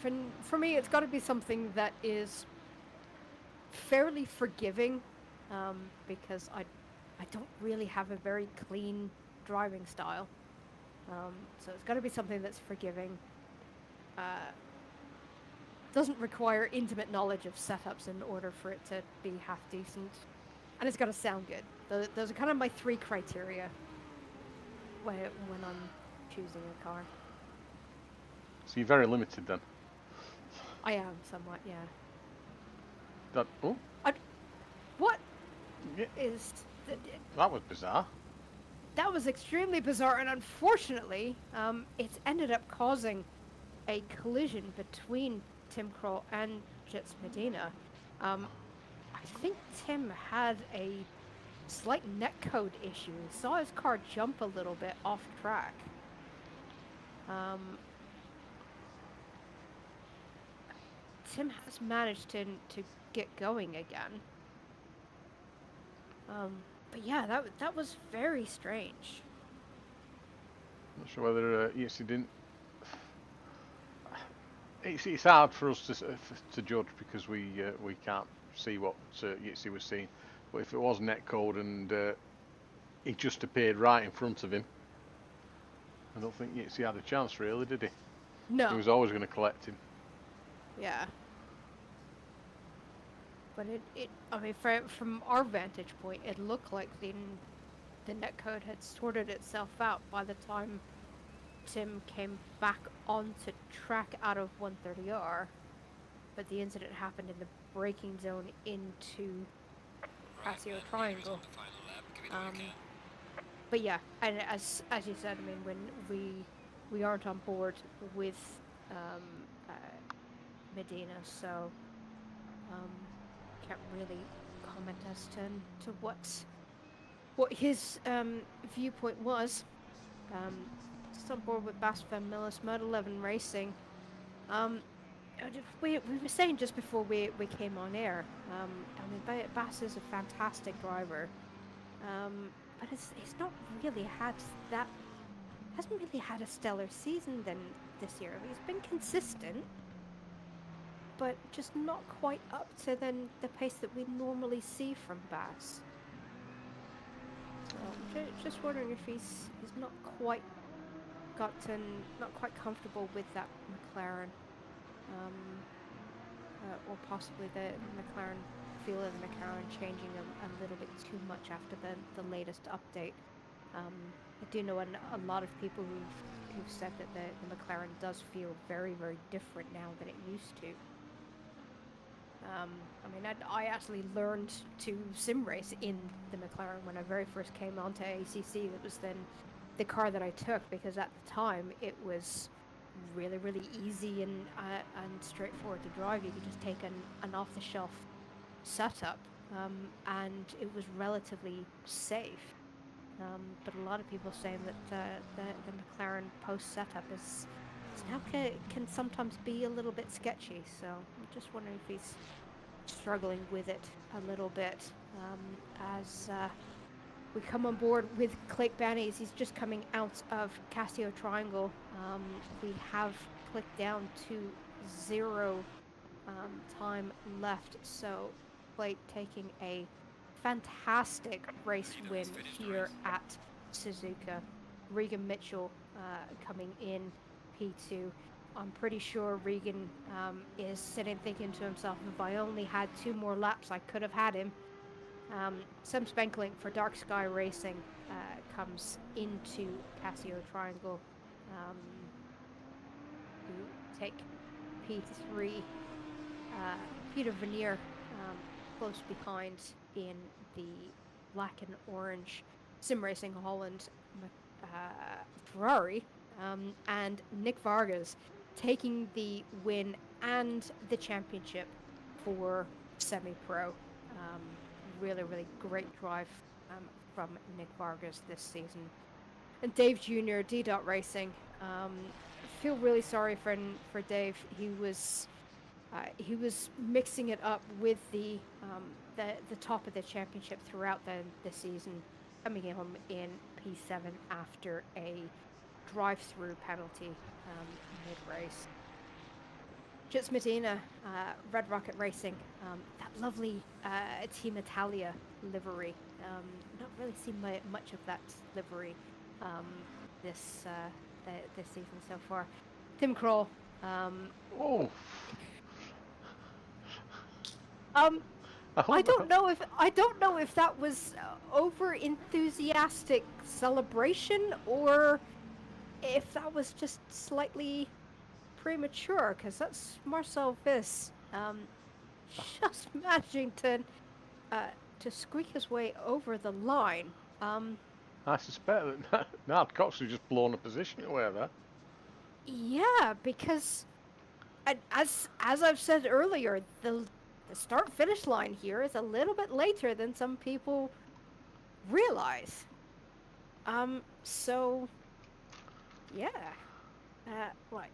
for me, it's got to be something that is fairly forgiving, because I don't really have a very clean driving style. So it's got to be something that's forgiving. Doesn't require intimate knowledge of setups in order for it to be half decent, and it's got to sound good. Those are kind of my 3 criteria when I'm choosing a car. So you're very limited then. I am somewhat, yeah. What Yeah, is that was bizarre. that was extremely bizarre, and unfortunately, it's ended up causing a collision between Tim Kroll and Jits Medina. I think Tim had a slight netcode issue. Saw his car jump a little bit off track. Tim has managed to get going again. But yeah, that was very strange. Not sure whether Yitzy didn't. It's hard for us to judge because we can't see what Yitzy was seeing. But if it was netcode and he just appeared right in front of him, I don't think Yitzy had a chance really, did he? No. He was always going to collect him. Yeah. But I mean, from our vantage point, it looked like the netcode had sorted itself out by the time Tim came back onto track out of 130R. But the incident happened in the braking zone into Paseo Triangle. But yeah, and as you said, I mean, when we aren't on board with Medina, so can't really comment as to what his viewpoint was. Just on board with Bas Van Millis, Mode 11 Racing. We were saying just before we came on air. I mean, Bas is a fantastic driver, but he's not really hasn't really had a stellar season this year. I mean, he's been consistent, but just not quite up to then the pace that we normally see from Bass. So just wondering if he's not quite not quite comfortable with that McLaren, or possibly the McLaren feel of the McLaren changing a little bit too much after the latest update. I do know a lot of people who've said that the McLaren does feel very, very different now than it used to. I mean, I actually learned to sim race in the McLaren when I very first came onto ACC. That was then the car that I took, because at the time it was really, really easy and straightforward to drive. You could just take an off-the-shelf setup, and it was relatively safe. But a lot of people saying that the McLaren post setup is now can sometimes be a little bit sketchy. So I'm just wondering if he's struggling with it a little bit, as we come on board with Clayton Bannies. He's just coming out of Casio Triangle. We have clicked down to 0 time left, so Clay taking a fantastic race win here at Suzuka. Regan Mitchell coming in P2. I'm pretty sure Regan is sitting thinking to himself, if I only had 2 more laps, I could have had him. Sam Spenkling for Dark Sky Racing comes into Casio Triangle to take P3. Peter Vernier close behind in the black and orange Sim Racing Holland Ferrari, and Nick Vargas taking the win and the championship for semi-pro. Really, really great drive from Nick Vargas this season. And Dave Jr., D-Dot Racing. Feel really sorry for Dave. He was mixing it up with the top of the championship throughout the season, coming home in P7 after a drive-through penalty mid-race. Jits Medina, Red Rocket Racing, that lovely Team Italia livery. Not really seen much of that livery this season so far. Tim Kroll. Oh. I don't know if that was over enthusiastic celebration or if that was just slightly premature, because that's Marcel Viss just managing to squeak his way over the line. I suspect that Nard Cox has just blown a position away there. Yeah, because as I've said earlier, the start-finish line here is a little bit later than some people realize. So, yeah. Right.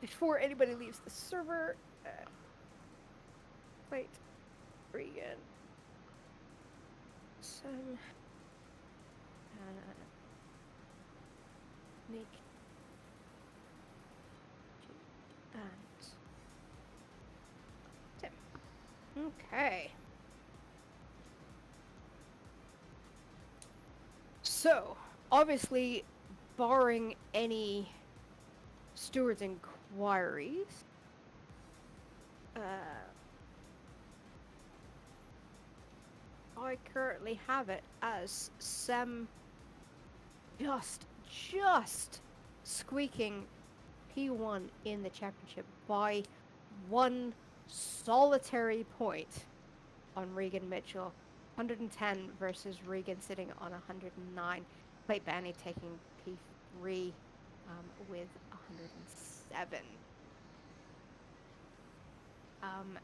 Before anybody leaves the server, wait. Regan. Some. Nick. And Tim. Okay. So, obviously, barring any steward's inquiries, I currently have it as Sem just squeaking P1 in the championship by 1 solitary point on Regan Mitchell. 110 versus Regan sitting on 109. Clay Banny taking P3 with 107.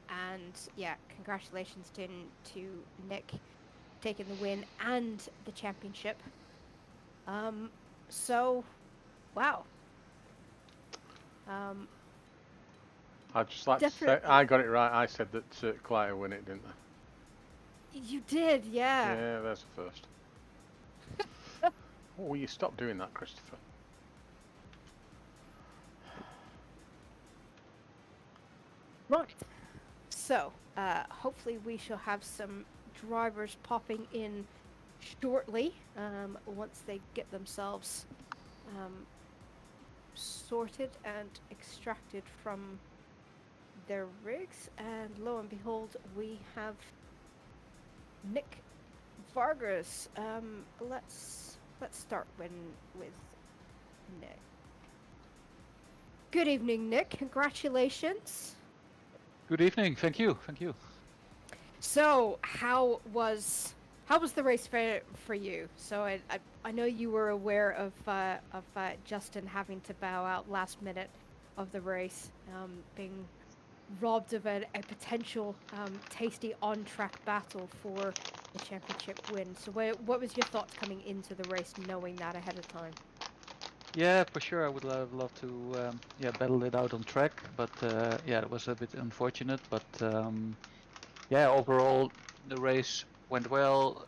And yeah, congratulations to Nick taking the win and the championship. So, wow. I'd just like to say, I got it right. I said that Clay would win it, didn't I? You did, yeah. Yeah, there's the first. Oh, will you stop doing that, Christopher? Right. So, hopefully we shall have some drivers popping in shortly, once they get themselves sorted and extracted from their rigs. And lo and behold, we have Nick Vargas. Let's start with Nick. Good evening, Nick. Congratulations. Good evening. Thank you. Thank you. So, how was the race for you? So, I know you were aware of Justin having to bow out last minute of the race, being robbed of a potential tasty on-track battle for the championship win. So, what was your thoughts coming into the race, knowing that ahead of time? Yeah, for sure. I would love to battle it out on track, but yeah, it was a bit unfortunate. But yeah, overall the race went well.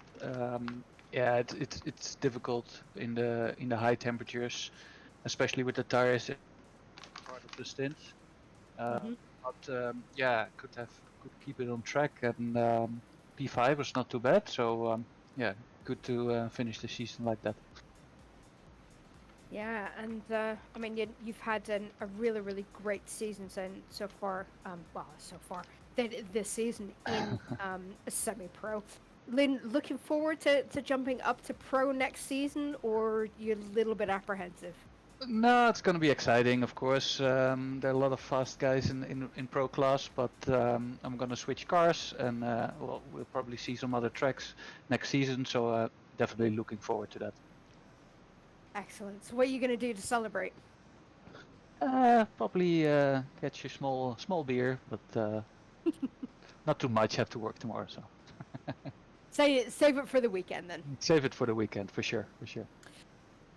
Yeah, it's difficult in the high temperatures, especially with the tires in part of the stint. But yeah, could keep it on track, and P5 was not too bad. So yeah, good to finish the season like that. Yeah, and I mean, you've had a really great season so far. So far this season in semi-pro. Lynn, looking forward to jumping up to pro next season, or you're a little bit apprehensive? No, it's going to be exciting, of course. There are a lot of fast guys in pro class, but I'm going to switch cars, and well, we'll probably see some other tracks next season. So definitely looking forward to that. Excellent. So, what are you going to do to celebrate? Probably catch a small beer, but not too much. Have to work tomorrow, so. Save it for the weekend then. Save it for the weekend, for sure.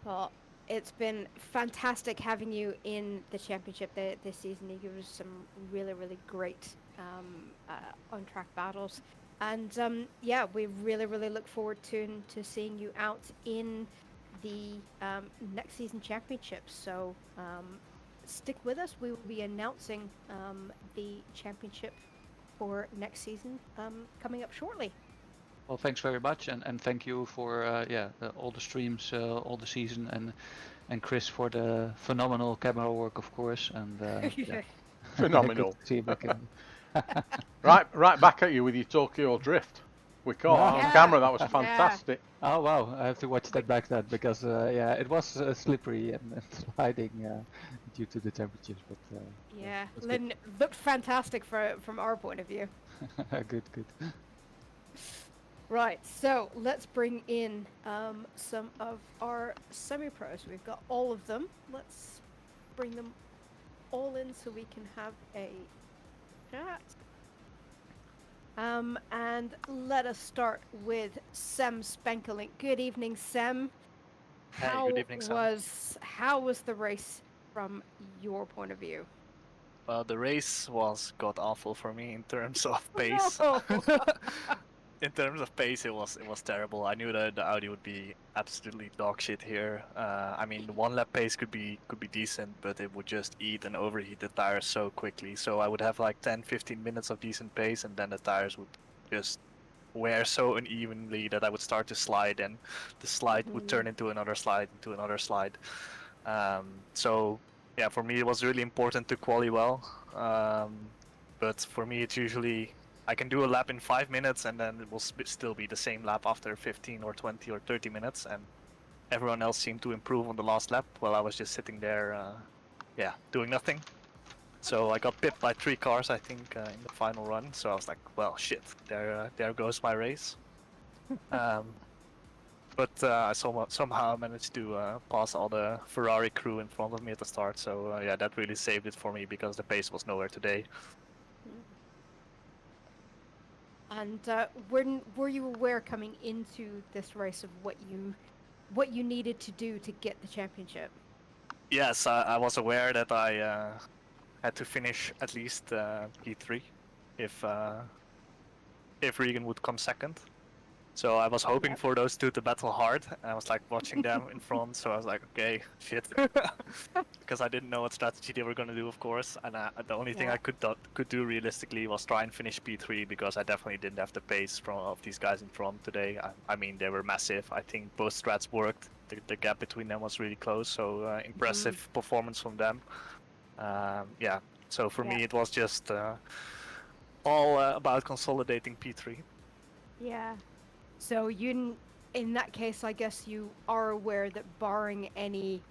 Well, it's been fantastic having you in the championship this season. You give us some really great on-track battles, and yeah, we really look forward to seeing you out in the next season championships. So stick with us. We will be announcing the championship for next season coming up shortly. Well, thanks very much, and thank you for all the streams all the season, and Chris for the phenomenal camera work, of course, and yeah. Phenomenal. Good to see you back in. right back at you with your Tokyo drift. We caught it on camera. That was fantastic. Yeah. Oh wow, I have to watch that back then, because yeah, it was slippery and sliding due to the temperatures. But yeah, Lynn looked fantastic from our point of view. Good. Right, so let's bring in some of our semi-pros. We've got all of them. Let's bring them all in so we can have a chat. And let us start with Sem Spenkelink. Good evening, Sem. Good evening, Sam. How was the race from your point of view? Well, the race was god-awful for me in terms of pace. No. In terms of pace, it was terrible. I knew that the Audi would be absolutely dog shit here. I mean, the one lap pace could be decent, but it would just eat and overheat the tires so quickly. So I would have like 10-15 minutes of decent pace, and then the tires would just wear so unevenly that I would start to slide, and the slide would turn into another slide, So yeah, for me it was really important to quali well. But for me it's usually I can do a lap in 5 minutes, and then it will still be the same lap after 15 or 20 or 30 minutes, and everyone else seemed to improve on the last lap while I was just sitting there, doing nothing. So I got pipped by 3 cars, I think, in the final run. So I was like, well, shit, there goes my race. But I somehow managed to pass all the Ferrari crew in front of me at the start. So yeah, that really saved it for me, because the pace was nowhere today. And were you aware coming into this race of what you needed to do to get the championship? Yes, I was aware that I had to finish at least P3 if Regan would come second. So I was hoping for those two to battle hard. I was like watching them in front, so I was like, okay, shit, because I didn't know what strategy they were gonna do, of course. And the only thing I could do realistically was try and finish P3 because I definitely didn't have the pace of these guys in front today. I mean, they were massive. I think both strats worked. The gap between them was really close, so impressive performance from them. Yeah. So for me, it was just all about consolidating P3. Yeah. So in that case, I guess you are aware that barring any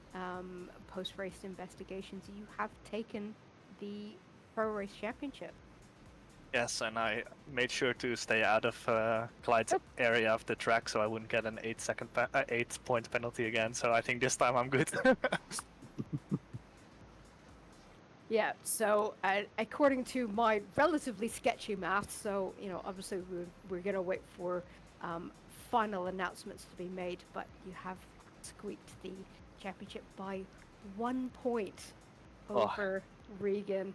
post-race investigations, you have taken the Pro Race Championship. Yes, and I made sure to stay out of Clyde's area of the track, so I wouldn't get an 8-point penalty again. So I think this time I'm good. Yeah, so according to my relatively sketchy math, so, you know, obviously we're going to wait for final announcements to be made, but you have squeaked the championship by 1 point over Regan.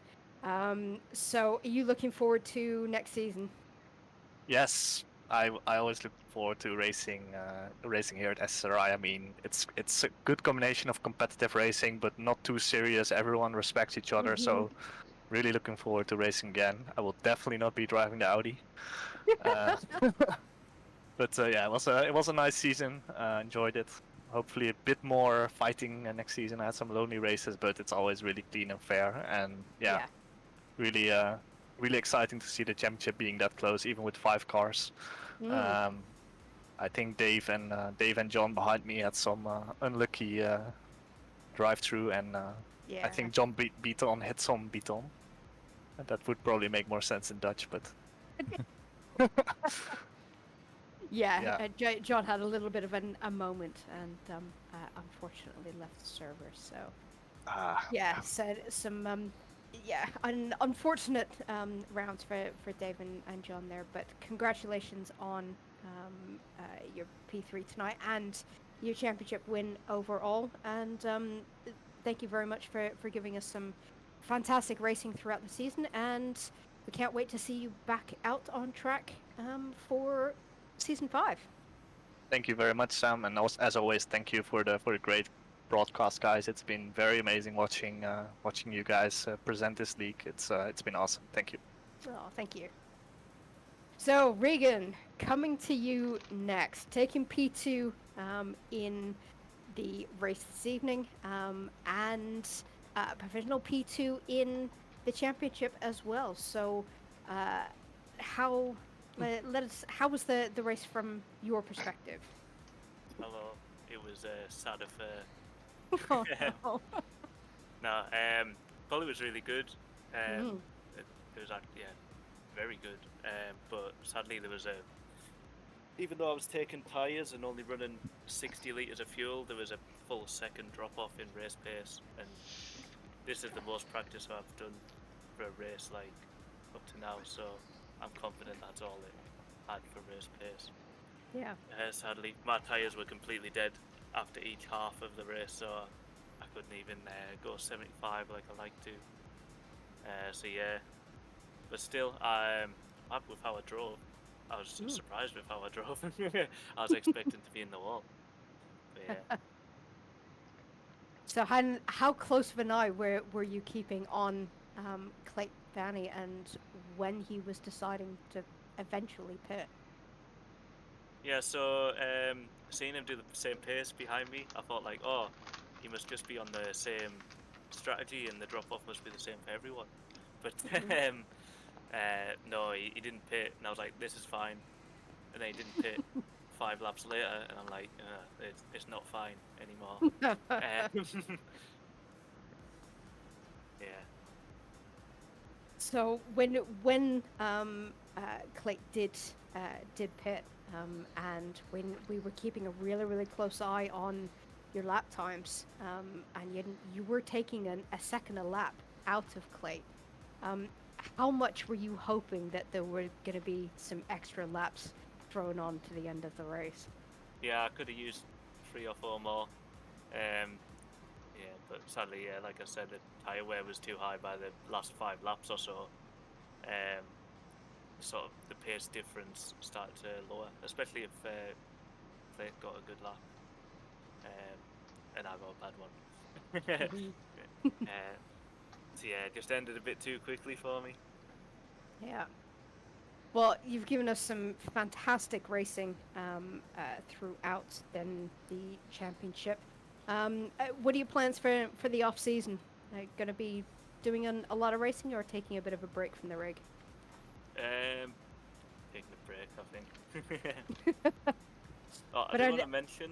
So are you looking forward to next season? Yes, I always look forward to racing here at SSRI. I mean, it's a good combination of competitive racing, but not too serious. Everyone respects each other, so really looking forward to racing again. I will definitely not be driving the Audi. But yeah, it was a nice season. Enjoyed it. Hopefully a bit more fighting next season. I had some lonely races, but it's always really clean and fair. And yeah. Really really exciting to see the championship being that close, even with 5 cars. I think Dave and John behind me had some unlucky drive-through, and I think John Beaton hit some Beaton. And that would probably make more sense in Dutch, but John had a little bit of a moment, and unfortunately left the server. So so some unfortunate rounds for Dave and John there, but congratulations on your P3 tonight and your championship win overall, and thank you very much for giving us some fantastic racing throughout the season, and we can't wait to see you back out on track for season 5. Thank you very much, Sam, and as always, thank you for the great broadcast, guys. It's been very amazing watching you guys present this league. It's been awesome. Thank you. Oh, thank you. So Regan, coming to you next, taking P2 in the race this evening, and provisional P2 in the championship as well. So how was the race from your perspective? Hello, it was a sad affair. Oh, no. No, Polly was really good. It was actually very good. But sadly there was even though I was taking tyres and only running 60 litres of fuel, there was a full second drop off in race pace, and this is the most practice I've done for a race like up to now, so I'm confident that's all it had for race pace. Yeah. Sadly, my tyres were completely dead after each half of the race, so I couldn't even go 75 like I like to. So yeah, but still, I'm happy with how I drove. I was surprised with how I drove. I was expecting to be in the wall. But yeah. So how close of an eye were you keeping on Clayton Vanny, and when he was deciding to eventually pit? Yeah, so seeing him do the same pace behind me, I thought like, oh, he must just be on the same strategy and the drop-off must be the same for everyone. But no, he didn't pit, and I was like, this is fine. And then he didn't pit 5 laps later, and I'm like, it's not fine anymore. Yeah. So when Clay did pit, and when we were keeping a really close eye on your lap times, and you were taking a second a lap out of Clay, how much were you hoping that there were going to be some extra laps thrown on to the end of the race? Yeah, I could have used 3 or 4 more. Yeah, but sadly, yeah, like I said, the tyre wear was too high by the last 5 laps or so. sort of the pace difference start to lower, especially if Blake got a good lap, and I got a bad one. So yeah, it just ended a bit too quickly for me. Yeah. Well, you've given us some fantastic racing throughout then the championship. What are your plans for the off season? Going to be doing a lot of racing or taking a bit of a break from the rig? Taking a break, I think. Oh, I do want to mention,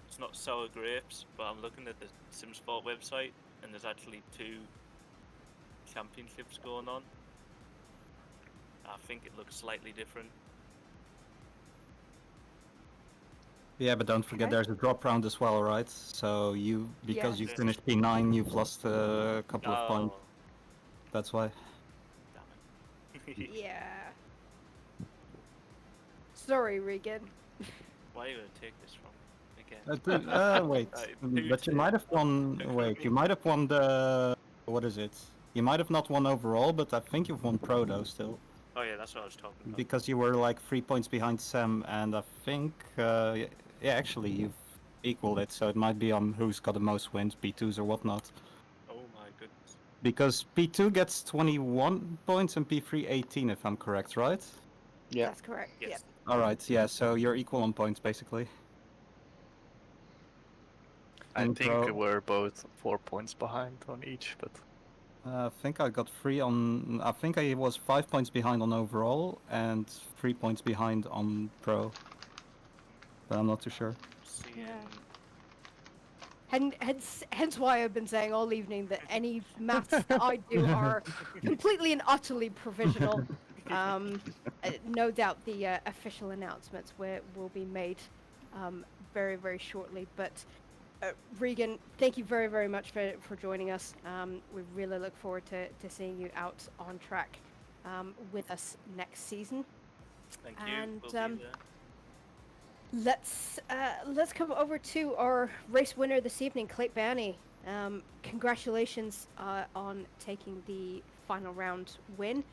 it's not sour grapes, but I'm looking at the Simsport website, and there's actually 2 championships going on. I think it looks slightly different. Yeah, but don't forget there's a drop round as well, right? So because you finished P9, you've lost a couple of points. That's why. Damn it. Yeah. Sorry, Regan. Why are you going to take this from me again? Wait, but you might have won. Wait, you might have won the. What is it? You might have not won overall, but I think you've won Pro though still. Oh yeah, that's what I was talking about. Because you were like 3 points behind Sam, and I think, yeah, actually you've equaled it, so it might be on who's got the most wins, P2s or whatnot. Oh my goodness. Because P2 gets 21 points and P3 18, if I'm correct, right? Yeah. That's correct. Yes. Yep. Alright, yeah, so you're equal on points, basically. I And think Pro- we're both 4 points behind on each, but I think I got 3 on... I think I was 5 points behind on overall, and 3 points behind on Pro. But I'm not too sure. Seeing... Hence why I've been saying all evening that any maths that I do are completely and utterly provisional. No doubt the official announcements will be made very, very shortly. But Regan, thank you very, very much for joining us. We really look forward to seeing you out on track with us next season. Thank you. And We'll be there. let's come over to our race winner this evening, Clayt Banny. Congratulations on taking the final round win.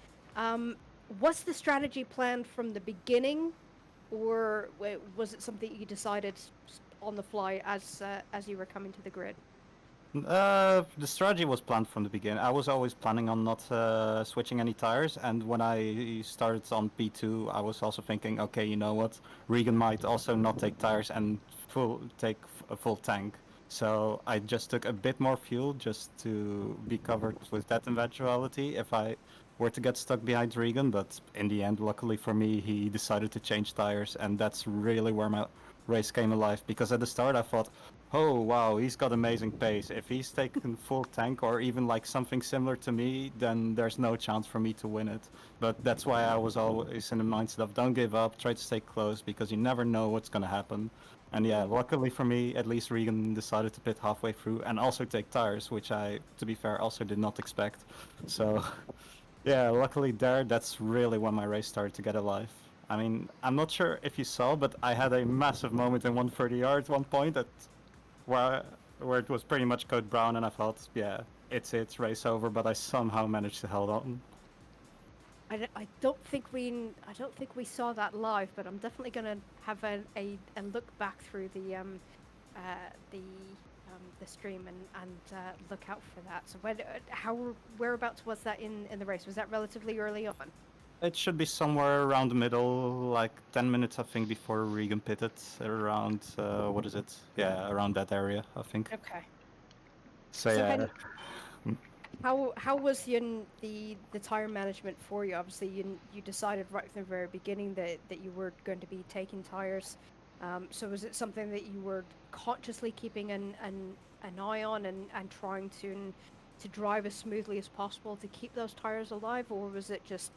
Was the strategy planned from the beginning, or was it something you decided on the fly as you were coming to the grid? The strategy was planned from the beginning. I was always planning on not switching any tires, and when I started on P2, I was also thinking, okay, you know what, Regan might also not take tires and take a full tank. So I just took a bit more fuel just to be covered with that eventuality if I were to get stuck behind Regan, but in the end, luckily for me, he decided to change tires, and that's really where my race came alive, because at the start I thought, oh wow, he's got amazing pace. If he's taken full tank or even like something similar to me, then there's no chance for me to win it. But that's why I was always in the mindset of don't give up, try to stay close, because you never know what's gonna happen. And yeah, luckily for me, at least Regan decided to pit halfway through and also take tires, which I, to be fair, also did not expect. So yeah, luckily there, that's really when my race started to get alive. I mean, I'm not sure if you saw, but I had a massive moment in 130 yards at one point where it was pretty much code brown, and I thought, yeah, it's race over, but I somehow managed to hold on. I don't think we saw that live, but I'm definitely gonna have a look back through the stream and look out for that. So whereabouts was that in the race? Was that relatively early on? It should be somewhere around the middle, like 10 minutes, I think, before Regan pitted. Around, what is it? Yeah, around that area, I think. Okay. So yeah. How was the tire management for you? Obviously, you decided right from the very beginning that you were going to be taking tires. So was it something that you were consciously keeping an eye on and trying to drive as smoothly as possible to keep those tires alive, or was it just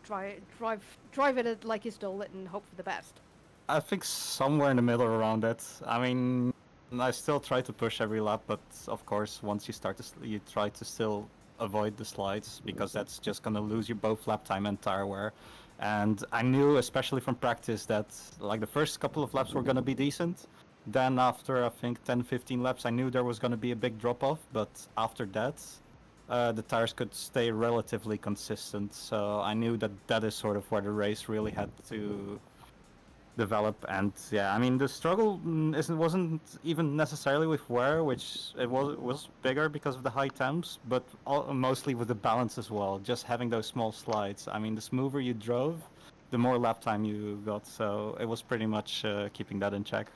drive it like you stole it and hope for the best? I think somewhere in the middle around it. I mean, I still try to push every lap, but of course, once you start you try to still avoid the slides, because that's just gonna lose you both lap time and tire wear. And I knew, especially from practice, that like the first couple of laps were gonna be decent. Then after I think 10-15 laps, I knew there was gonna be a big drop off, but after that, the tires could stay relatively consistent. So I knew that that is sort of where the race really had to develop. And yeah, I mean the struggle wasn't even necessarily with wear, which it was bigger because of the high temps, but mostly with the balance as well. Just having those small slides. I mean, the smoother you drove, the more lap time you got. So it was pretty much keeping that in check.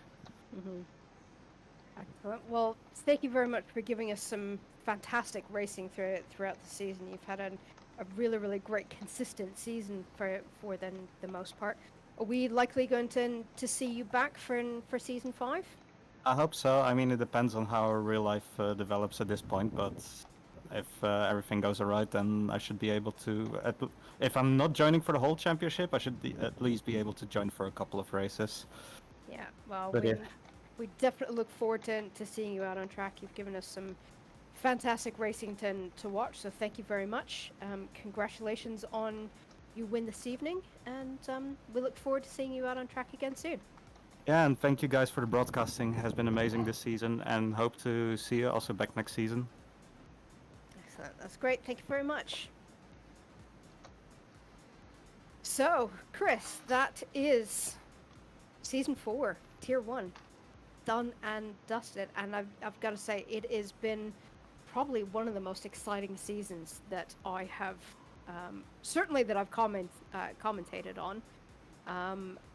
Excellent. Well, thank you very much for giving us some fantastic racing throughout the season. You've had a really, really great, consistent season for the most part. Are we likely going to see you back for season 5? I hope so. I mean, it depends on how real life develops at this point, but if everything goes alright, then I should be able to. If I'm not joining for the whole championship, I should at least be able to join for a couple of races. Yeah. Well, But we definitely look forward to seeing you out on track. You've given us some fantastic racing to watch, so thank you very much. Congratulations on you win this evening, and we look forward to seeing you out on track again soon. Yeah, and thank you guys for the broadcasting. It has been amazing this season, and hope to see you also back next season. Excellent. That's great. Thank you very much. So, Chris, that is season 4, tier 1, done and dusted. And I've got to say, it has been probably one of the most exciting seasons that I have, certainly that I've commentated on,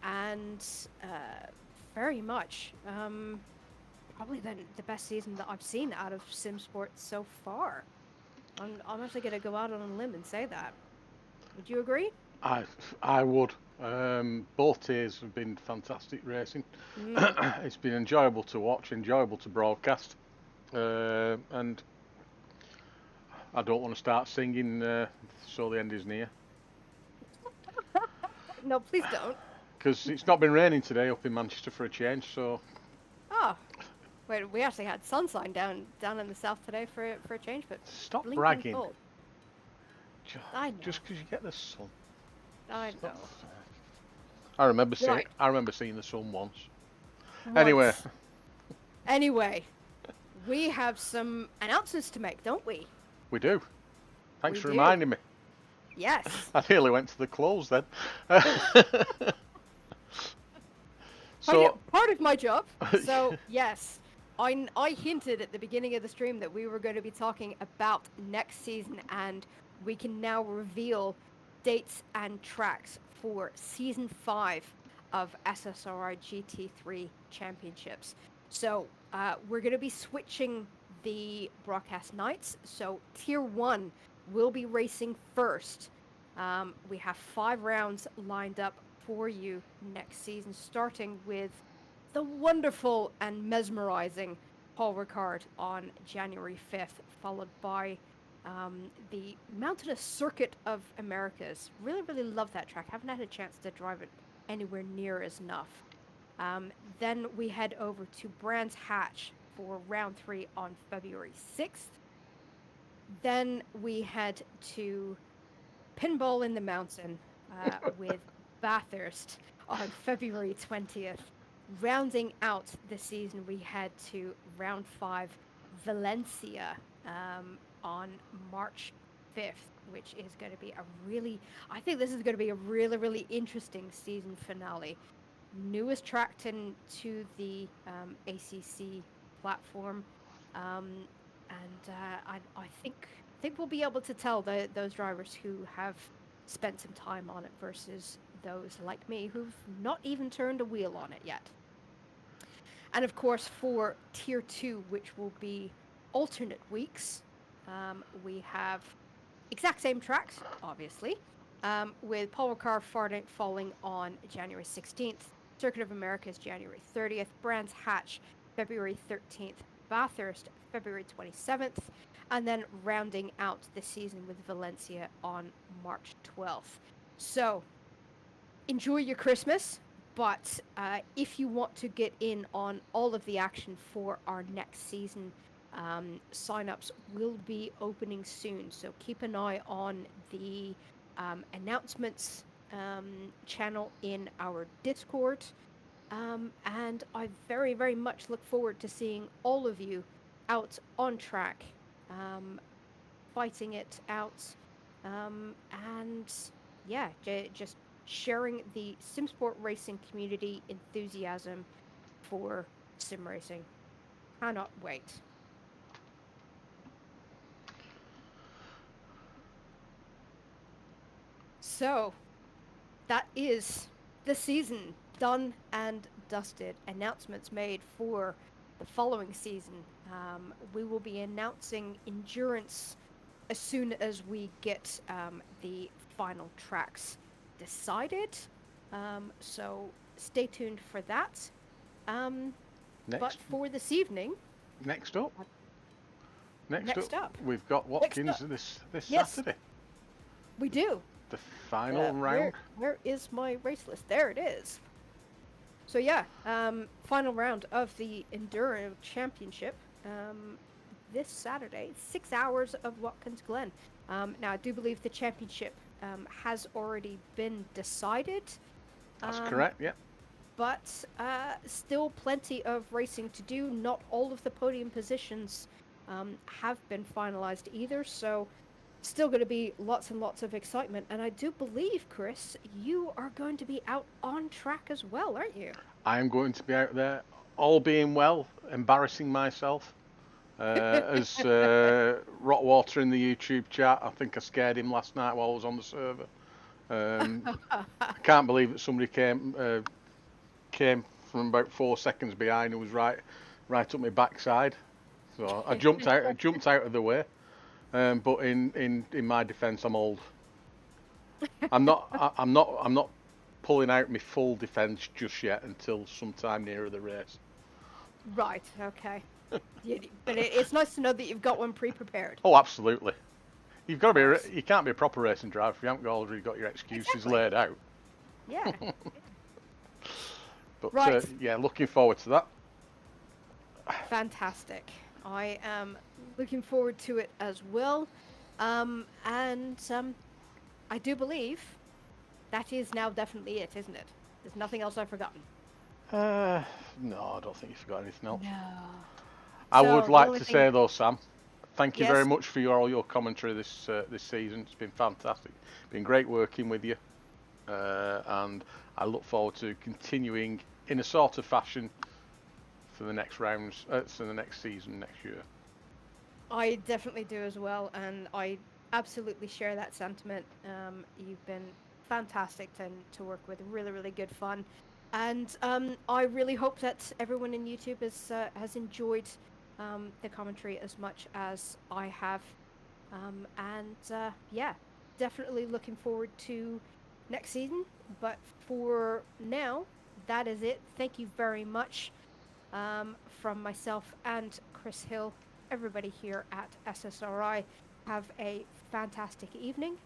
and very much probably the best season that I've seen out of Simsport so far. I'm actually going to go out on a limb and say that. Would you agree? I would. Both tiers have been fantastic racing. It's been enjoyable to watch, enjoyable to broadcast, and I don't want to start singing "So the End Is Near." No, please don't. Because it's not been raining today up in Manchester for a change, so. Oh, wait, we actually had sunshine down in the south today for a change, but Stop blinking bragging. cold. I know. Just because you get the sun. I know. I remember seeing the sun once. Anyway. Anyway, we have some announcements to make, don't we? We do. Thanks We for do. reminding me. Yes. I nearly went to the close then. So part of my job. So yes, I hinted at the beginning of the stream that we were going to be talking about next season, and we can now reveal dates and tracks for season 5 of SSRI GT3 championships. So we're going to be switching the broadcast nights. So tier 1 will be racing first. We have 5 rounds lined up for you next season, starting with the wonderful and mesmerizing Paul Ricard on January 5th, followed by the Mountainous Circuit of Americas. Really, really love that track. Haven't had a chance to drive it anywhere near as enough. Then we head over to Brands Hatch for round 3 on February 6th. Then we head to Pinball in the Mountain with Bathurst on February 20th. Rounding out the season, we head to round 5 Valencia on March 5th, which is going to be I think this is going to be a really, really interesting season finale. Newest track to the ACC platform, and I think we'll be able to tell those drivers who have spent some time on it versus those like me who've not even turned a wheel on it yet. And of course, for tier 2, which will be alternate weeks, we have exact same tracks, obviously, with Paul Ricard falling on January 16th, Circuit of Americas January 30th, Brands Hatch February 13th, Bathurst February 27th, and then rounding out the season with Valencia on March 12th. So, enjoy your Christmas, but if you want to get in on all of the action for our next season, sign-ups will be opening soon. So keep an eye on the announcements channel in our Discord. And I very, very much look forward to seeing all of you out on track fighting it out, and yeah, just sharing the Simsport Racing community enthusiasm for sim racing. Cannot wait. So, that is the season done and dusted. Announcements made for the following season. We will be announcing endurance as soon as we get the final tracks decided. So stay tuned for that. But for this evening, Next up, next up, we've got Watkins this Yes. Saturday. we do. The final round. Where is my race list? There it is. So yeah, final round of the Enduro Championship this Saturday, 6 hours of Watkins Glen. Now I do believe the championship has already been decided. That's correct, yeah. But still plenty of racing to do. Not all of the podium positions have been finalized either, so still going to be lots and lots of excitement. And I do believe, Chris, you are going to be out on track as well, aren't you? I am going to be out there, all being well, embarrassing myself. As Rockwater in the YouTube chat, I think I scared him last night while I was on the server. I can't believe that somebody came from about 4 seconds behind and was right up my backside. So I jumped out of the way. But in my defence, I'm old. I'm not pulling out my full defence just yet until sometime nearer the race. Right. Okay. But it's nice to know that you've got one pre-prepared. Oh, absolutely. You've got to be. You can't be a proper racing driver if you haven't already got your excuses laid out. Yeah. But right. Yeah, looking forward to that. Fantastic. I am looking forward to it as well. And I do believe that is now definitely it, isn't it? There's nothing else I've forgotten. No, I don't think you forgot anything else. No. I So, would like to say though, Sam, thank you Yes. very much for all your commentary this season. It's been fantastic. Been great working with you, and I look forward to continuing in a sort of fashion for the next rounds, for the next season next year. I definitely do as well, and I absolutely share that sentiment. You've been fantastic to work with, really, really good fun. And I really hope that everyone in YouTube has enjoyed the commentary as much as I have. Yeah, definitely looking forward to next season. But for now, that is it. Thank you very much from myself and Chris Hill, everybody here at SSRI. Have a fantastic evening,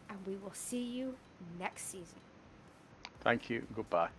and we will see you next season. Thank you. Goodbye.